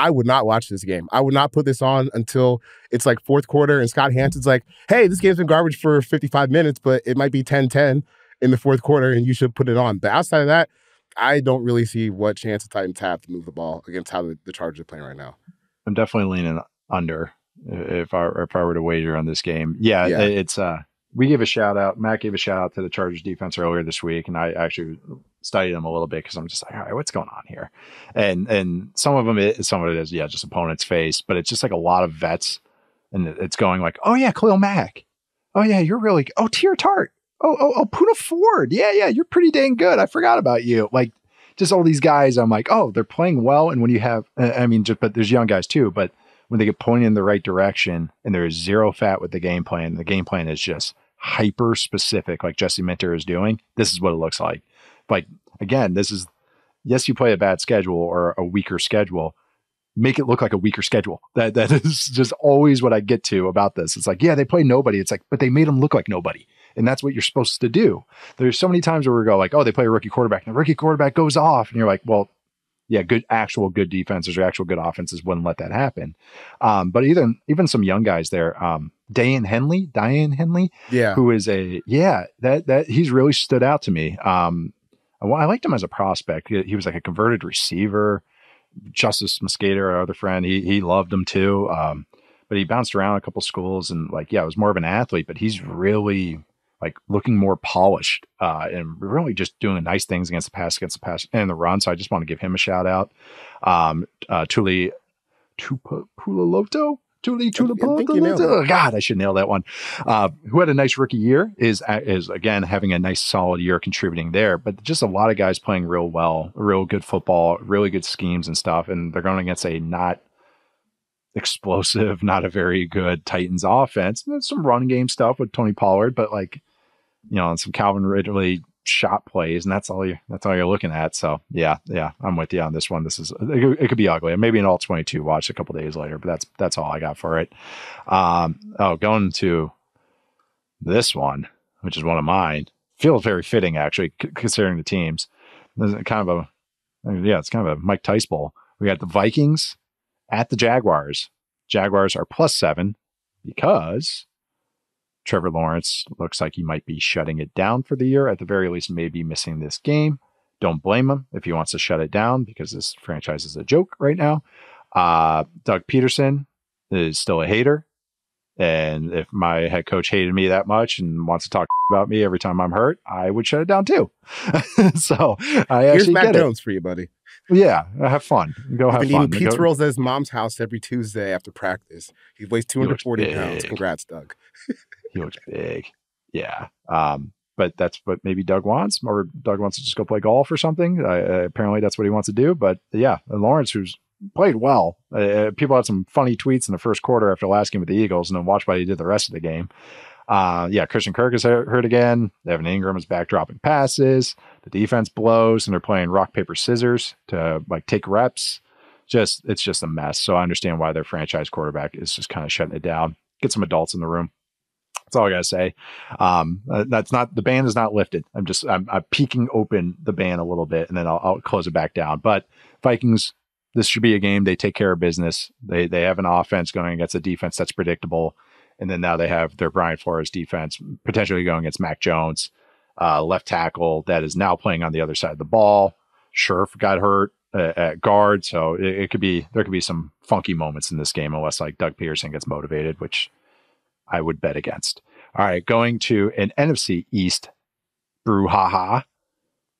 would not watch this game. I would not put this on until it's like fourth quarter and Scott Hansen's like, hey, this game's been garbage for 55 minutes, but it might be 10-10 in the fourth quarter and you should put it on. But outside of that, I don't really see what chance the Titans have to move the ball against how the Chargers are playing right now. I'm definitely leaning under if I were to wager on this game. Yeah. It's we gave a shout out. Matt gave a shout out to the Chargers defense earlier this week, and I actually studied them a little bit because I'm just like, all right, what's going on here? And some of it is just opponents face, but it's just like a lot of vets, and it's going like, oh yeah, Khalil Mack, oh yeah, you're really oh Tier Tart, oh Puna Ford, yeah, you're pretty dang good. I forgot about you. Like just all these guys, I'm like, oh, they're playing well, and when you have, but there's young guys too, but when they get pointed in the right direction and there is zero fat with the game plan is just hyper specific like Jesse Minter is doing, this is what it looks like. Like, again, yes, you play a bad schedule or a weaker schedule. Make it look like a weaker schedule. That is just always what I get to about this. It's like, yeah, they play nobody. It's like, but they made them look like nobody. And that's what you're supposed to do. There's so many times where we go like, oh, they play a rookie quarterback and the rookie quarterback goes off. And you're like, well, yeah, good defenses or actual good offenses wouldn't let that happen. But even some young guys there, Diane Henley, who is that he's really stood out to me. I liked him as a prospect. He was like a converted receiver. Justice Moscato, our other friend, he loved him too. But he bounced around a couple schools and like, yeah, was more of an athlete, but he's really like looking more polished and really just doing nice things against the pass and the run. So I just want to give him a shout out. Tuli Tuipulotu. God, I should nail that one. Who had a nice rookie year is again having a nice solid year contributing there, but just a lot of guys playing real well, real good football, really good schemes and stuff. And they're going against a not explosive, not a very good Titans offense. There's some run game stuff with Tony Pollard, but like, and some Calvin Ridley shot plays, and that's all you're looking at. So yeah, I'm with you on this one. It could be ugly. Maybe an all 22 watch a couple days later, but that's all I got for it. Going to this one, which is one of mine, feels very fitting actually, considering the teams. It's kind of a Mike Tice bowl. We got the Vikings at the Jaguars. Jaguars are +7 because Trevor Lawrence looks like he might be shutting it down for the year. At the very least, maybe missing this game. Don't blame him if he wants to shut it down because this franchise is a joke right now. Doug Peterson is still a hater. And if my head coach hated me that much and wants to talk about me every time I'm hurt, I would shut it down too. So I Here's actually Mac get Jones it. for you, buddy. Yeah, have fun. Go have fun. Eating pizza rolls at his mom's house every Tuesday after practice. He weighs 240 pounds. Congrats, Doug. He looks big. Yeah. But that's what maybe Doug wants, or Doug wants to just go play golf or something. Apparently that's what he wants to do. But yeah, Lawrence, who's played well. People had some funny tweets in the first quarter after last game with the Eagles, and then watch what he did the rest of the game. Christian Kirk is hurt again. Evan Ingram is back dropping passes. The defense blows, and they're playing rock, paper, scissors to like take reps. It's just a mess. So I understand why their franchise quarterback is just kind of shutting it down. Get some adults in the room. That's all I gotta say. The band is not lifted. I'm peeking open the band a little bit, and then I'll close it back down. But Vikings, this should be a game they take care of business. They have an offense going against a defense that's predictable. And then now they have their Brian Flores defense potentially going against Mac Jones, left tackle that is now playing on the other side of the ball. Scherf got hurt at guard, so there could be some funky moments in this game unless like Doug Peterson gets motivated, which I would bet against. All right, going to an NFC East brouhaha.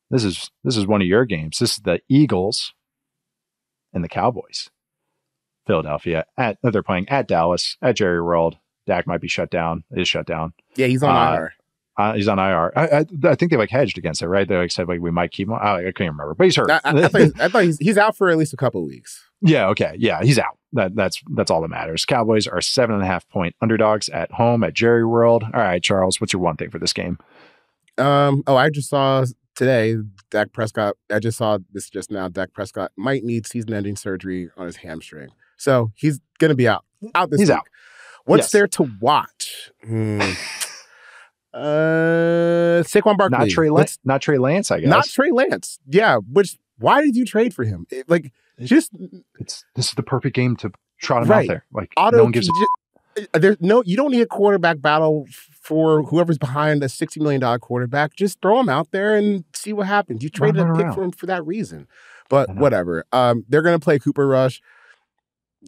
This is one of your games. This is the Eagles and the Cowboys. Philadelphia they're playing at Dallas at Jerry World. Dak might be shut down. Is shut down. Yeah, he's on IR. He's on IR. I think they like hedged against it, right? They like said like we might keep him. I can't remember, but he's hurt. I thought he's out for at least a couple of weeks. Yeah. Okay. Yeah, he's out. That's all that matters. Cowboys are 7.5 point underdogs at home at Jerry World. All right, Charles, what's your one thing for this game? I just saw today Dak Prescott. I just saw this just now. Dak Prescott might need season-ending surgery on his hamstring, so he's gonna be out this week. Out. What's there to watch? Saquon Barkley. Not Trey Lance, I guess. Not Trey Lance. Yeah. Why did you trade for him? This is the perfect game to trot him out there. Like no one gives you don't need a quarterback battle for whoever's behind a $60 million quarterback. Just throw him out there and see what happens. You traded a pick for him for that reason. But whatever. They're gonna play Cooper Rush.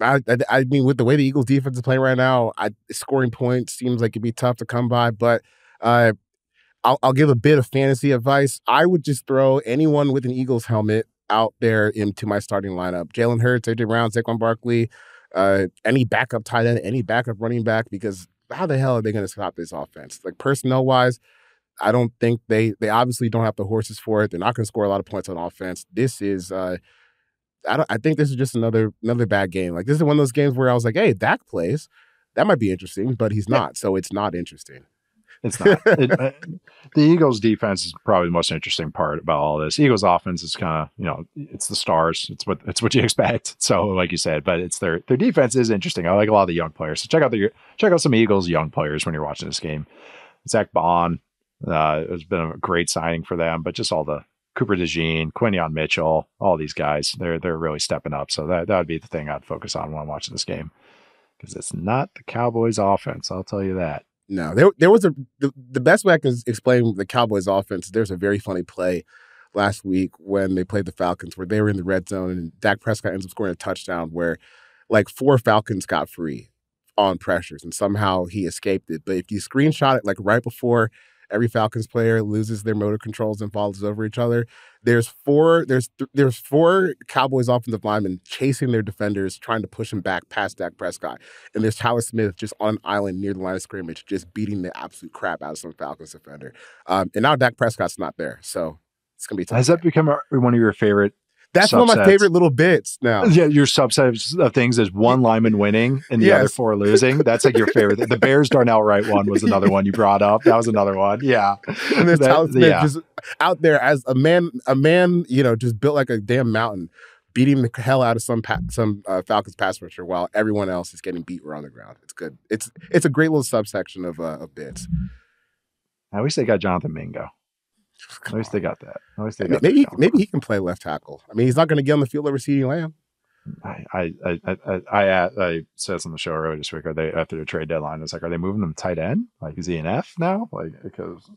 I mean, with the way the Eagles defense is playing right now, scoring points seems like it'd be tough to come by. But I'll give a bit of fantasy advice. I would just throw anyone with an Eagles helmet out there into my starting lineup. Jalen Hurts, AJ Brown, Saquon Barkley, any backup tight end, any backup running back, because how the hell are they going to stop this offense? Like personnel-wise, I don't think they obviously don't have the horses for it. They're not going to score a lot of points on offense. This is I think this is just another bad game. Like this is one of those games where I was like, hey, Dak plays. That might be interesting, but he's not. So it's not interesting. It's not. The Eagles defense is probably the most interesting part about all this. Eagles offense is kind of, it's the stars. It's what you expect. So like you said, but it's their defense is interesting. I like a lot of the young players. So check out some Eagles young players when you're watching this game. Zach Bond has been a great signing for them, but just all the Cooper DeJean, Quinion Mitchell, all these guys, they're really stepping up. So that would be the thing I'd focus on when I'm watching this game, because it's not the Cowboys offense. I'll tell you that. No, there was the best way I can explain the Cowboys offense. There's a very funny play last week when they played the Falcons where they were in the red zone and Dak Prescott ends up scoring a touchdown where like 4 Falcons got free on pressures and somehow he escaped it. But if you screenshot it like right before every Falcons player loses their motor controls and falls over each other, there's four Cowboys offensive linemen chasing their defenders, trying to push them back past Dak Prescott. And there's Tyler Smith just on an island near the line of scrimmage, just beating the absolute crap out of some Falcons defender. And now Dak Prescott's not there. So it's going to be tough. Has that become one of your favorite? That's one of my favorite little bits now. Yeah, your subsets of things is one lineman winning and the other 4 losing. That's like your favorite. The Bears Darnell Wright one was another one you brought up. That was another one. Yeah. And there's Tyler Smith just out there as a man, just built like a damn mountain, beating the hell out of some Falcons pass rusher while everyone else is getting beat around the ground. It's good. It's a great little subsection of bits. I wish they got Jonathan Mingo. At least they got that. Maybe he can play left tackle. I mean, he's not going to get on the field over CeeDee Lamb. I said this on the show earlier this week. Are they after the trade deadline? It's like, are they moving him tight end? Like, is he an F now? Like, because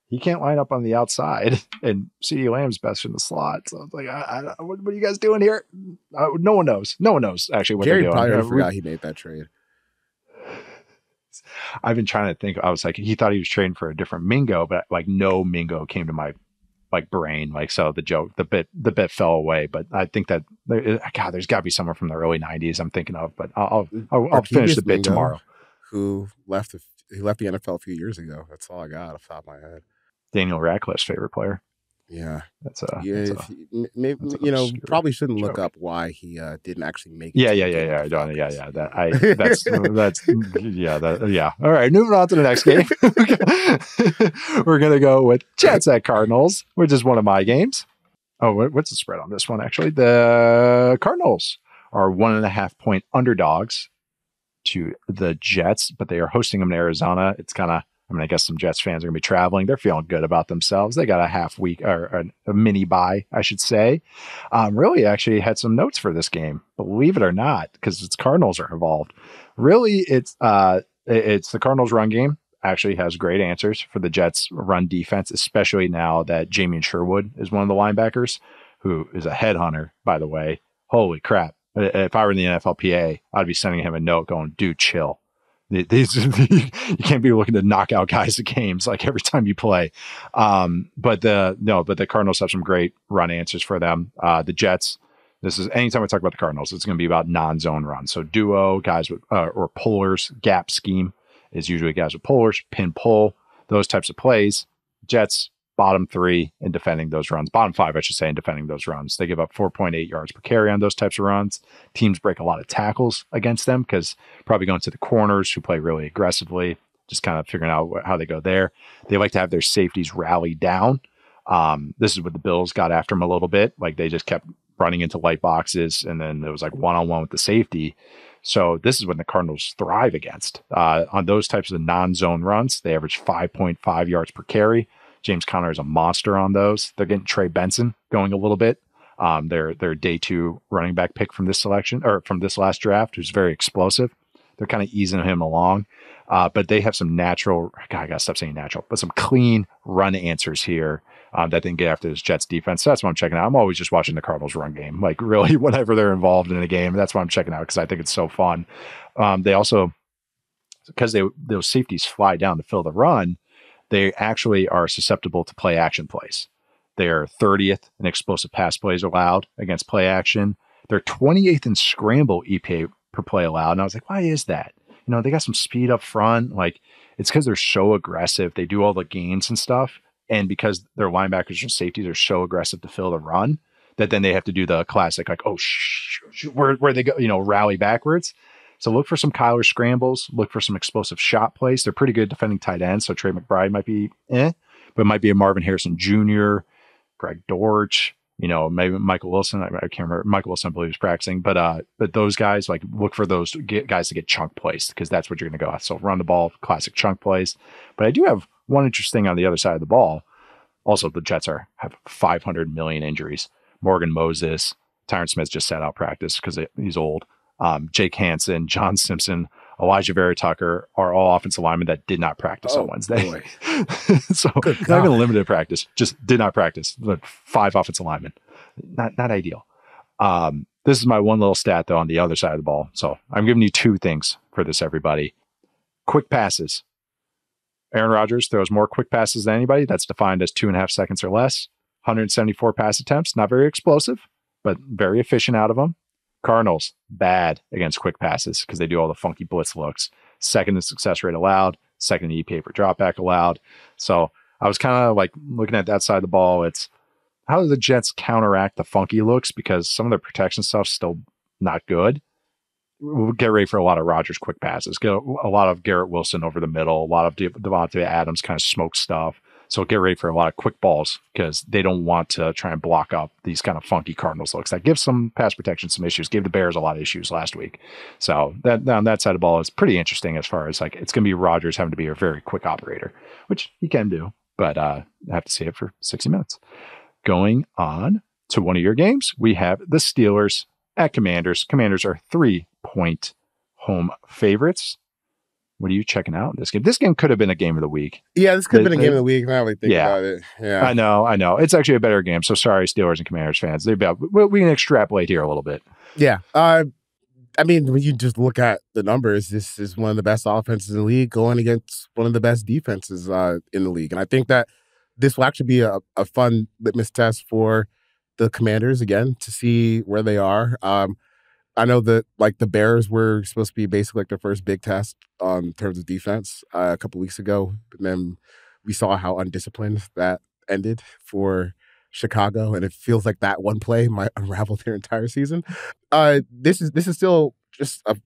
he can't line up on the outside, and CeeDee Lamb's best in the slot. So it's like, what are you guys doing here? No one knows. No one knows actually what they're doing. Jared probably forgot he made that trade. I've been trying to think. I was like, he thought he was trading for a different Mingo, but like no Mingo came to my brain. Like, so the bit fell away. But I think that there's got to be someone from the early '90s I'm thinking of. But I'll finish the bit Mingo, tomorrow. Who left the NFL a few years ago? That's all I got off the top of my head. Daniel Radcliffe's favorite player. Yeah, maybe probably shouldn't look up why he didn't actually make it. Yeah. All right, moving on to the next game. We're gonna go with Jets at Cardinals, which is one of my games. Oh, what's the spread on this one? Actually, the Cardinals are 1.5 point underdogs to the Jets, but they are hosting them in Arizona. It's kind of, I guess some Jets fans are going to be traveling. They're feeling good about themselves. They got a half week or a mini bye, I should say. Really actually had some notes for this game, believe it or not, because it's Cardinals are involved. Really, it's the Cardinals run game actually has great answers for the Jets run defense, especially now that Jamie Sherwood is one of the linebackers, who is a headhunter, by the way. Holy crap. If I were in the NFLPA, I'd be sending him a note going, dude, chill. You can't be looking to knock out guys at games like every time you play. But the Cardinals have some great run answers for them. The Jets, this is anytime I talk about the Cardinals, it's going to be about non-zone runs. So duo guys with or pullers, gap scheme is usually guys with pullers, pin pull, those types of plays. Jets bottom 3 in defending those runs, bottom 5, I should say, in defending those runs. They give up 4.8 yards per carry on those types of runs. Teams break a lot of tackles against them because probably going to the corners who play really aggressively, just kind of figuring out how they go there. They like to have their safeties rally down. This is what the Bills got after them a little bit. Like they just kept running into light boxes, and then it was like one-on-one with the safety. So this is when the Cardinals thrive against. On those types of non-zone runs, they average 5.5 yards per carry. James Conner is a monster on those. They're getting Trey Benson going a little bit. Their day 2 running back pick from this selection or from this last draft, who's very explosive. They're kind of easing him along. But they have some natural, God, I gotta stop saying natural, but some clean run answers here that they can get after this Jets defense. So that's what I'm checking out. I'm always just watching the Cardinals run game. Like really, whenever they're involved in a game, that's what I'm checking out because I think it's so fun. They also, because those safeties fly down to fill the run, they actually are susceptible to play action plays. They're 30th in explosive pass plays allowed against play action. They're 28th in scramble EPA per play allowed. And I was like, why is that? They got some speed up front. Like it's because they're so aggressive. They do all the gains and stuff. And because their linebackers and safeties are so aggressive to fill the run, that then they have to do the classic, like, oh, where they go, rally backwards. So look for some Kyler scrambles. Look for some explosive shot plays. They're pretty good defending tight ends. So Trey McBride might be but it might be a Marvin Harrison Jr., Greg Dortch, maybe Michael Wilson. I can't remember. Michael Wilson, I believe, is practicing. But those guys, like, look for those guys to get chunk plays because that's what you're going to go at. So run the ball, classic chunk plays. But I do have one interesting thing on the other side of the ball. Also, the Jets have 500 million injuries. Morgan Moses, Tyron Smith just sat out practice because he's old. Jake Hansen, John Simpson, Elijah Vera Tucker are all offensive linemen that did not practice on Wednesday. So not even limited practice, just did not practice. 5 offensive linemen. Not ideal. This is my one little stat, though, on the other side of the ball. So I'm giving you 2 things for this, everybody. Quick passes. Aaron Rodgers throws more quick passes than anybody. That's defined as 2.5 seconds or less. 174 pass attempts. Not very explosive, but very efficient out of them. Cardinals, bad against quick passes because they do all the funky blitz looks. Second in success rate allowed. Second in EPA for dropback allowed. So I was kind of like looking at that side of the ball. It's how do the Jets counteract the funky looks because some of their protection stuff's still not good. We'll get ready for a lot of Rodgers quick passes. Get a lot of Garrett Wilson over the middle. A lot of Devontae Adams kind of smoke stuff. So get ready for a lot of quick balls because they don't want to try and block up these kind of funky Cardinals looks. That gives some pass protection some issues. Gave the Bears a lot of issues last week. So that on that side of the ball is pretty interesting as far as like it's going to be Rodgers having to be a very quick operator, which he can do, but I have to see it for 60 minutes. Going on to one of your games, we have the Steelers at Commanders. Commanders are 3-point home favorites. What are you checking out in this game? This game could have been a game of the week. Yeah, this could have been a game of the week. Now we think about it. Yeah, I know. It's actually a better game. So sorry, Steelers and Commanders fans. We can extrapolate here a little bit. Yeah. I mean, when you just look at the numbers, this is one of the best offenses in the league going against one of the best defenses in the league. And I think that this will actually be a fun litmus test for the Commanders, again, to see where they are. I know that like the Bears were supposed to be basically like their first big test in terms of defense a couple weeks ago. And then we saw how undisciplined that ended for Chicago. And it feels like that one play might unravel their entire season. This is still just a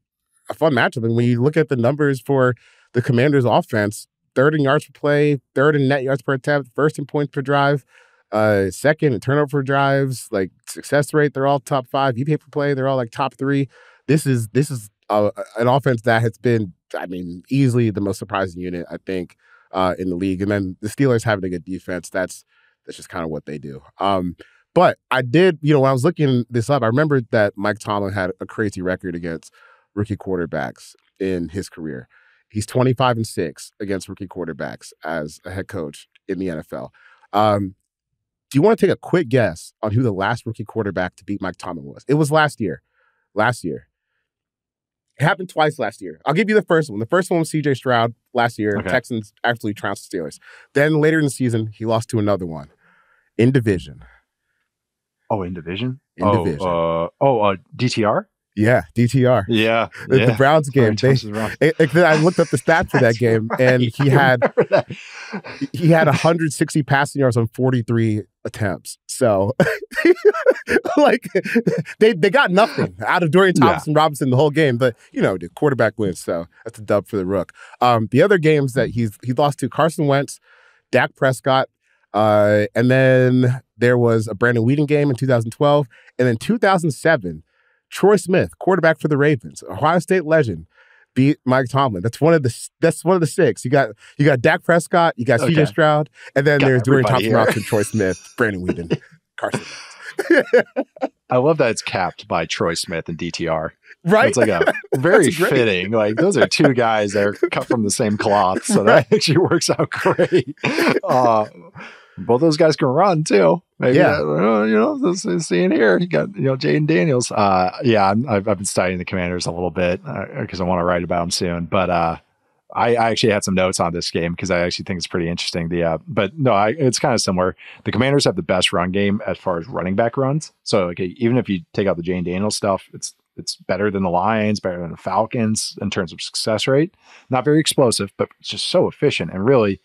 fun matchup. And when you look at the numbers for the Commanders offense, 3rd in yards per play, 3rd in net yards per attempt, 1st in points per drive, 2nd in turnover drives, like success rate, they're all top 5. EPA per play, they're all like top 3. This is an offense that has been, I mean, easily the most surprising unit, I think, in the league. And then the Steelers having a good defense, that's just kind of what they do. But I did, when I was looking this up, I remembered that Mike Tomlin had a crazy record against rookie quarterbacks in his career. He's 25-6 against rookie quarterbacks as a head coach in the NFL. Do you want to take a quick guess on who the last rookie quarterback to beat Mike Tomlin was? It was last year. It happened twice last year. I'll give you the first one. The first one was C.J. Stroud last year. Okay. Texans absolutely trounced the Steelers. Then later in the season, he lost to another one in division. Oh, in division? Division. DTR? Yeah, DTR. Yeah. The Browns game. I looked up the stats for that game, and he had 160 passing yards on 43 attempts. So, like, they got nothing out of Dorian Thompson Robinson the whole game. But, the quarterback wins, so that's a dub for the Rook. The other games that he lost to Carson Wentz, Dak Prescott, and then there was a Brandon Weeden game in 2012, and then 2007, Troy Smith, quarterback for the Ravens, Ohio State legend, beat Mike Tomlin. That's one of the 6. You got Dak Prescott, you got C.J. Stroud, and then there's Dorian Thompson-Robinson, Troy Smith, Brandon Weeden, Carson Wentz. I love that it's capped by Troy Smith and DTR. Right? It's like a very fitting. Like those are 2 guys that are cut from the same cloth, so that actually works out great. Both those guys can run too. Maybe seeing here, you got Jayden Daniels. I've been studying the Commanders a little bit because I want to write about them soon. But I actually had some notes on this game because I actually think it's pretty interesting. It's kind of similar. The Commanders have the best run game as far as running back runs. So even if you take out the Jayden Daniels stuff, it's better than the Lions, better than the Falcons in terms of success rate. Not very explosive, but it's just so efficient and really.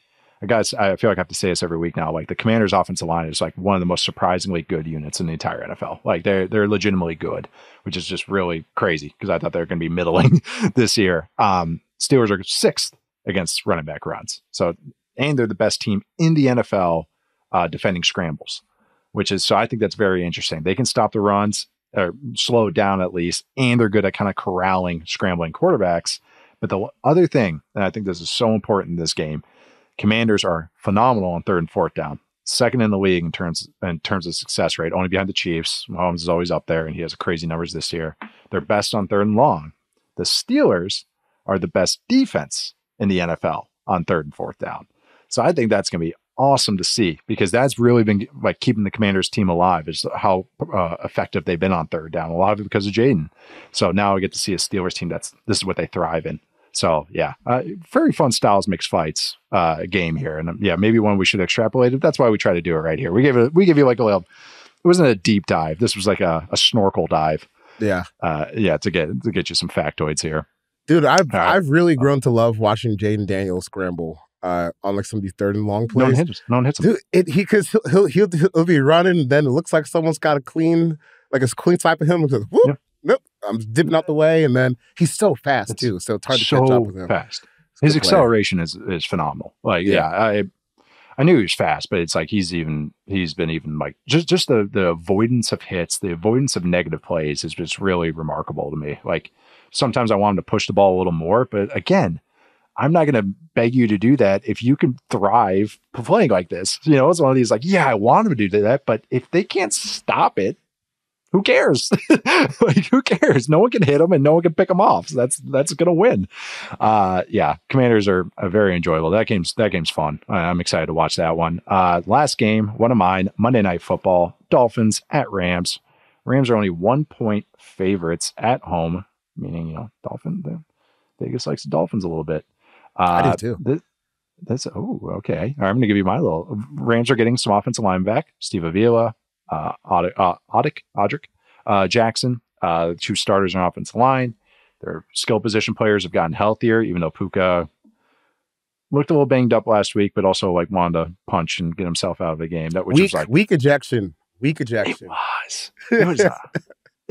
Guys, I feel like I have to say this every week now. Like the Commanders' offensive line is like one of the most surprisingly good units in the entire NFL. Like they're legitimately good, which is just really crazy because I thought they were going to be middling this year. Steelers are 6th against running back runs. And they're the best team in the NFL defending scrambles, so I think that's very interesting. They can stop the runs or slow it down at least, and they're good at kind of corralling scrambling quarterbacks. But the other thing, and I think this is so important in this game, Commanders are phenomenal on 3rd and 4th down. 2nd in the league in terms of success rate, only behind the Chiefs. Mahomes is always up there, and he has crazy numbers this year. They're best on 3rd and long. The Steelers are the best defense in the NFL on 3rd and 4th down. So I think that's going to be awesome to see because that's really been like keeping the Commanders team alive is how effective they've been on 3rd down. A lot of it because of Jayden. So now I get to see a Steelers team this is what they thrive in. So yeah, very fun styles mixed fights game here, and maybe one we should extrapolate it. That's why we try to do it right here. We give you like a little. It wasn't a deep dive. This was like a snorkel dive. Yeah, to get you some factoids here, dude. I've really grown to love watching Jayden Daniels scramble on like some of these 3rd and long plays. No one hits him. Dude, because he'll be running, and then it looks like someone's got a clean swipe of him. Because whoop. Yeah. Nope, I'm dipping out the way, and then he's so fast too, so it's hard to catch up with him. Fast. His acceleration is phenomenal. Like, I knew he was fast, but it's like he's been even like just the avoidance of hits, the avoidance of negative plays is just really remarkable to me. Like sometimes I want him to push the ball a little more, but again, I'm not going to beg you to do that if you can thrive playing like this. It's one of these like, I want him to do that, but if they can't stop it, who cares? Like, who cares? No one can hit them and no one can pick them off. So that's going to win. Commanders are very enjoyable. That game's fun. I'm excited to watch that one. Last game, one of mine, Monday Night Football, Dolphins at Rams. Rams are only 1-point favorites at home, meaning, Vegas likes the Dolphins a little bit. I do too. Okay. All right, I'm going to give you my little. Rams are getting some offensive line back. Steve Avila. Audric, Jackson, 2 starters on offensive line. Their skill position players have gotten healthier, even though Puka looked a little banged up last week, but also like wanted to punch and get himself out of the game. Weak ejection. It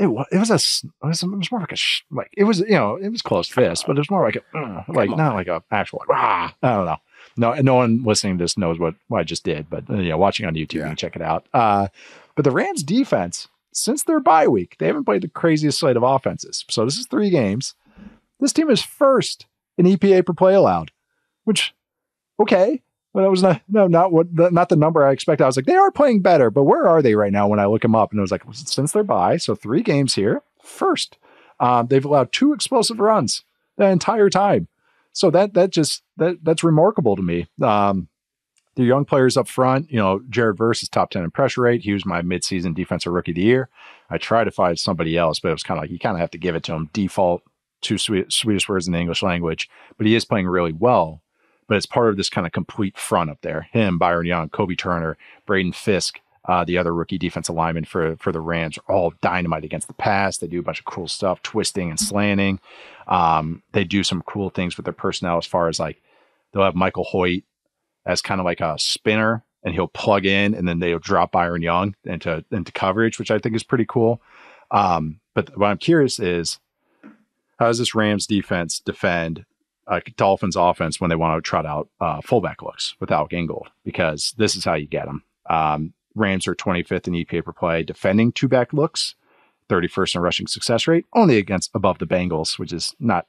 was more like it was closed fist, but it was more like not like a actual I don't know. No one listening to this knows what I just did, but watching on YouTube, you can check it out. But the Rams defense, since their bye week, they haven't played the craziest slate of offenses. So this is 3 games. This team is 1st in EPA per play allowed, which, okay. Well, that was not the number I expected. I was like, they are playing better, but where are they right now when I look them up? And it was like, since their bye, so 3 games here, 1st. They've allowed 2 explosive runs the entire time. So that's remarkable to me. The young players up front, Jared Verse is top 10 in pressure rate. He was my midseason defensive rookie of the year. I tried to find somebody else, but it was kind of like, you kind of have to give it to him. Default 2 Swedish words in the English language, but he is playing really well. But it's part of this kind of complete front up there. Him, Byron Young, Kobe Turner, Braden Fisk, the other rookie defensive lineman for the Rams, are all dynamite against the pass. They do a bunch of cool stuff, twisting and slanting. They do some cool things with their personnel as far as like, they'll have Michael Hoyt as kind of like a spinner, and he'll plug in, and then they'll drop Byron Young into coverage, which I think is pretty cool. But what I'm curious is, how does this Rams defense defend Dolphins offense when they want to trot out fullback looks with Alec Ingold? Because this is how you get them. Rams are 25th in EPA per play defending 2-back looks, 31st in rushing success rate, only above the Bengals, which is not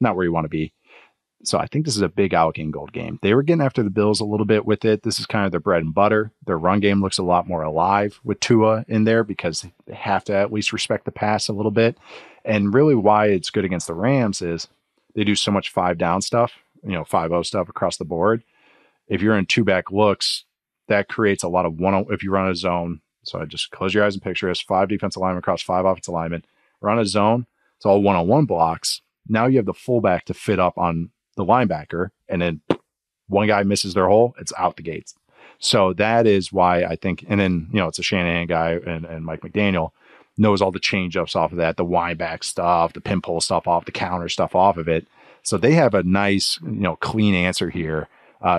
where you want to be. So I think this is a big Alec Ingold game. They were getting after the Bills a little bit with it. This is kind of their bread and butter. Their run game looks a lot more alive with Tua in there because they have to at least respect the pass a little bit. And really why it's good against the Rams is they do so much 5-down stuff, 5-0 stuff across the board. If you're in 2-back looks, that creates a lot of if you run a zone. So I just close your eyes and picture this: 5 defensive linemen across 5 offensive linemen. Run a zone. It's all 1-on-1 blocks. Now you have the fullback to fit up on the linebacker, and then one guy misses their hole, it's out the gates. So that is why I think, and then, it's a Shanahan guy and Mike McDaniel knows all the change ups off of that, the wind back stuff, the pinpull stuff off, the counter stuff off of it. So they have a nice, clean answer here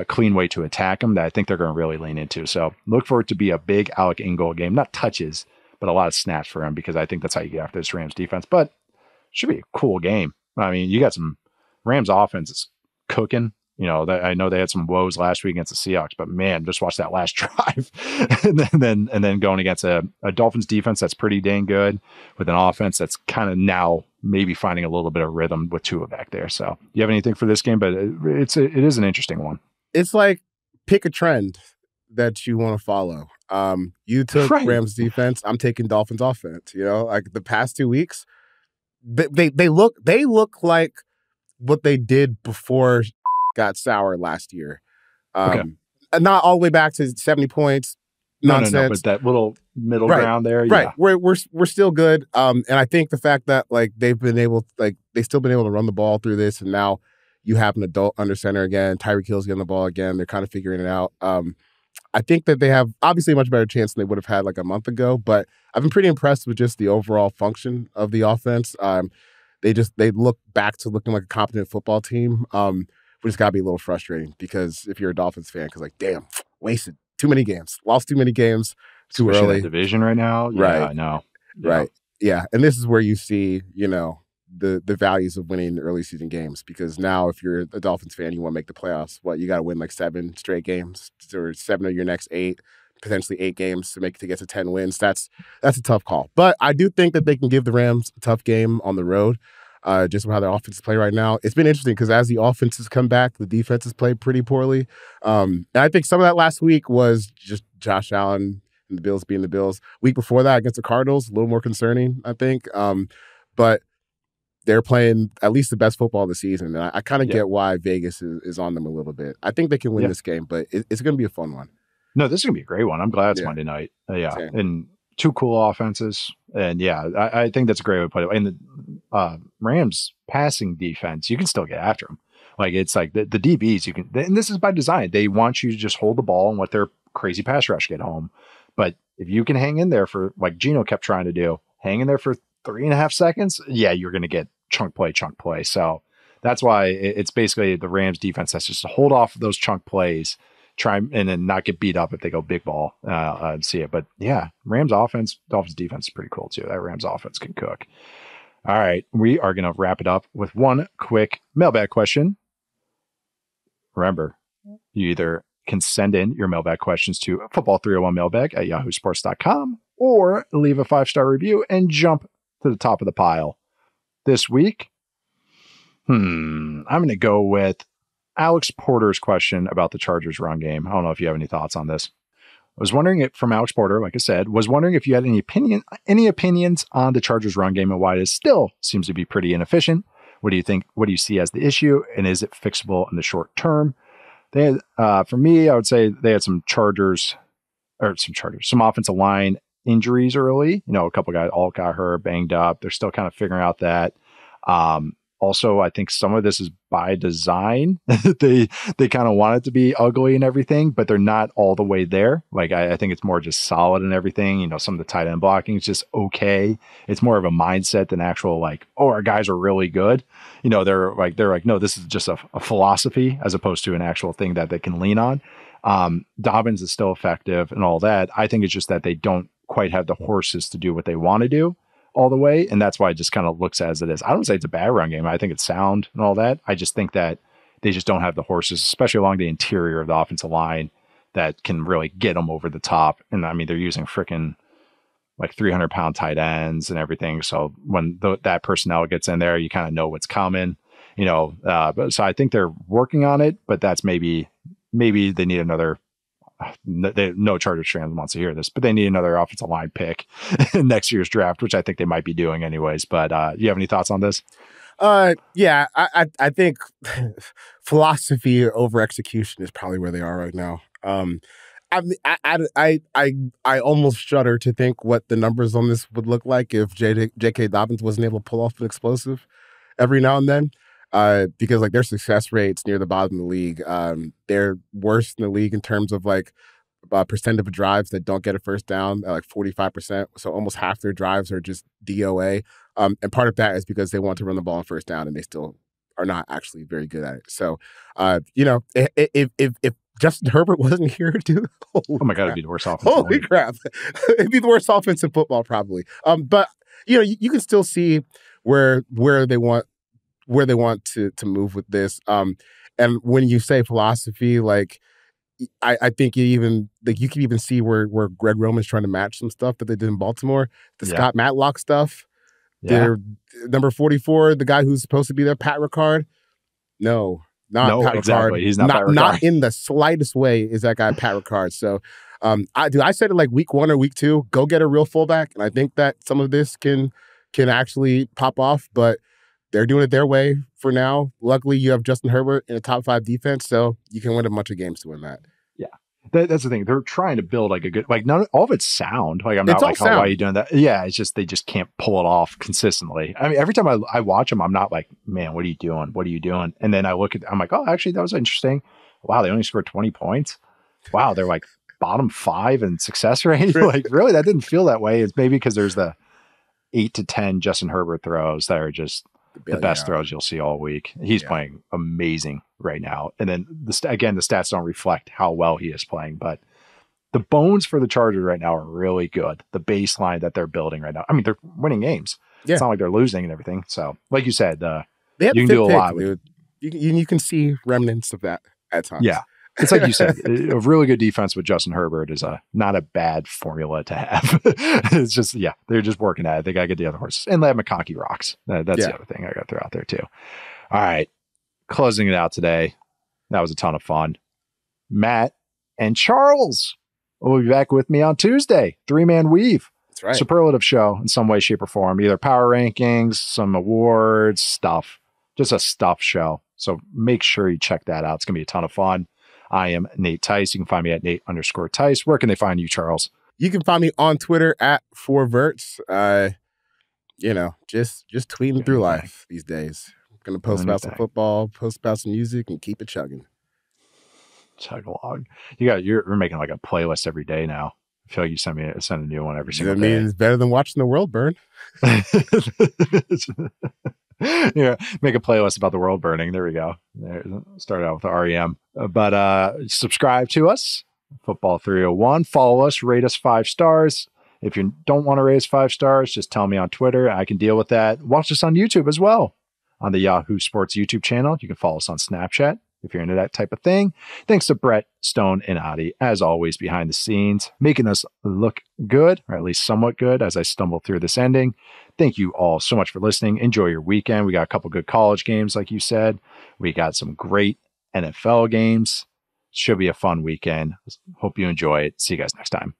clean way to attack them that I think they're going to really lean into. So look for it to be a big Alec Ingold game, not touches, but a lot of snaps for him, because I think that's how you get after this Rams defense. But should be a cool game. I mean, you got some Rams offense is cooking. You know, I know they had some woes last week against the Seahawks, but man, just watch that last drive, and then going against a Dolphins defense that's pretty dang good, with an offense that's kind of now maybe finding a little bit of rhythm with Tua back there. So, you have anything for this game? But it is an interesting one. It's like pick a trend that you want to follow. You took Rams defense. I'm taking Dolphins offense. You know, like the past 2 weeks, they look like what they did before got sour last year. Not all the way back to 70 points. Nonsense. No, but that little middle ground there. Right. Yeah. We're still good. And I think the fact that like they've still been able to run the ball through this, and now you have an adult under center again. Tyreek Hill's getting the ball again. They're kind of figuring it out. I think that they have obviously a much better chance than they would have had like a month ago, but I've been pretty impressed with just the overall function of the offense. They look back to looking like a competent football team. Which has got to be a little frustrating, because if you're a Dolphins fan, because like, damn, wasted too many games, lost too many games too especially early. That division right now. Yeah, right. I know. Yeah. Right. Yeah. And this is where you see, you know, the values of winning early season games, because now if you're a Dolphins fan, you want to make the playoffs. You got to win like 7 straight games, or 7 of your next 8, potentially 8 games to get to 10 wins. That's a tough call. But I do think that they can give the Rams a tough game on the road. Just how their offenses play right now. It's been interesting because as the offenses come back, the defenses play pretty poorly. And I think some of that last week was just Josh Allen and the Bills being the Bills. Week before that against the Cardinals, a little more concerning, I think. But they're playing at least the best football of the season. And I kind of get why Vegas is on them a little bit. I think they can win this game, but it's going to be a fun one. No, this is going to be a great one. I'm glad it's Monday night. Same. And 2 cool offenses. And I think that's a great way to put it. And the Rams passing defense, you can still get after them. Like, it's like the DBs, you can, and this is by design. They want you to just hold the ball and let their crazy pass rush get home. But if you can hang in there for, like Geno kept trying to do, hang in there for 3.5 seconds, you're going to get chunk play. So that's why it's basically the Rams defense that's just to hold off those chunk plays, try and then not get beat up if they go big ball and see it. But Rams offense, Dolphins defense is pretty cool too. That Rams offense can cook. All right, we are going to wrap it up with one quick mailbag question. Remember, you either can send in your mailbag questions to football301mailbag@yahoosports.com or leave a 5-star review and jump to the top of the pile. This week, I'm going to go with Alex Porter's question about the Chargers run game. I don't know if you have any thoughts on this. I was wondering if, from Alex Porter, like I said, was wondering if you had any opinions on the Chargers run game and why it still seems to be pretty inefficient. What do you think? What do you see as the issue? And is it fixable in the short term? They had, for me, I would say they had some offensive line injuries early. You know, a couple guys all got hurt, banged up. They're still kind of figuring out that. Also, I think some of this is by design. They kind of want it to be ugly and everything, but they're not all the way there. Like, I think it's more just solid and everything. You know, some of the tight end blocking is just okay. It's more of a mindset than actual like, oh, our guys are really good. You know, they're like, no, this is just a philosophy as opposed to an actual thing that they can lean on. Dobbins is still effective and all that. I think it's just that they don't quite have the horses to do what they want to do all the way, and that's why it just kind of looks as it is. I don't say it's a bad run game. I think it's sound and all that. I just think that they just don't have the horses, especially along the interior of the offensive line, that can really get them over the top. And I mean, they're using freaking like 300-pound tight ends and everything. So when that personnel gets in there, you kind of know what's coming. You know, so I think they're working on it, but that's maybe they need another. No Chargers fans wants to hear this, but they need another offensive line pick in next year's draft, which I think they might be doing anyways. But you have any thoughts on this? I think philosophy over execution is probably where they are right now. I almost shudder to think what the numbers on this would look like if J.K. Dobbins wasn't able to pull off an explosive every now and then. Because like their success rates near the bottom of the league, they're worse in the league in terms of like percent of drives that don't get a first down at like 45%. So almost half their drives are just DOA. And part of that is because they want to run the ball on first down and they still are not actually very good at it. So, if Justin Herbert wasn't here, dude, oh my God, it'd be the worst offense. Holy crap. It'd be the worst offense in football, probably. But you can still see where they want to move with this. And when you say philosophy, like I think you can even see where Greg Roman's trying to match some stuff that they did in Baltimore. The Scott Matlock stuff. Their number 44, the guy who's supposed to be their Pat Ricard. No, not Pat exactly. Ricard. He's not Pat Ricard. Not in the slightest way is that guy Pat Ricard. So I said it like week 1 or week 2, go get a real fullback. And I think that some of this can actually pop off, but they're doing it their way for now. Luckily, you have Justin Herbert in a top 5 defense, so you can win a bunch of games to win that. Yeah. That's the thing. They're trying to build like a good, like none all of it's sound. Like I'm not like, why are you doing that? Yeah, it's just they just can't pull it off consistently. I mean, every time I watch them, I'm not like, man, what are you doing? What are you doing? And then I look at, I'm like, oh, actually, that was interesting. Wow, they only scored 20 points. Wow, they're like bottom 5 in success rate. Like, really, that didn't feel that way. It's maybe because there's the 8 to 10 Justin Herbert throws that are just the best throws you'll see all week. He's playing amazing right now. And then the stats don't reflect how well he is playing, but the bones for the Chargers right now are really good. The baseline that they're building right now. I mean, they're winning games. Yeah. It's not like they're losing and everything. So like you said, you can do a lot. You can see remnants of that at times. Yeah. It's like you said, a really good defense with Justin Herbert is not a bad formula to have. It's just, they're just working at it. They got to get the other horses. And Ladd McConkey rocks. That's the other thing I got to throw out there too. All right. Closing it out today. That was a ton of fun. Matt and Charles will be back with me on Tuesday. 3-man weave. That's right. Superlative show in some way, shape, or form. Either power rankings, some awards, stuff. Just a stuff show. So make sure you check that out. It's going to be a ton of fun. I am Nate Tice. You can find me at Nate_Tice. Where can they find you, Charles? You can find me on Twitter at 4verts. Just tweeting through life these days. I'm going to post about some football, post about some music, and keep it chugging. Chug along. You're making like a playlist every day now. I feel like you send a new one every single day. It's better than watching the world burn. Make a playlist about the world burning. There we go. Start out with the REM. But subscribe to us, Football 301. Follow us, rate us 5 stars. If you don't want to rate us 5 stars, just tell me on Twitter. I can deal with that. Watch us on YouTube as well. On the Yahoo Sports YouTube channel. You can follow us on Snapchat if you're into that type of thing. Thanks to Brett, Stone, and Adi, as always, behind the scenes, making us look good, or at least somewhat good, as I stumble through this ending. Thank you all so much for listening. Enjoy your weekend. We got a couple good college games, like you said. We got some great NFL games. Should be a fun weekend. Hope you enjoy it. See you guys next time.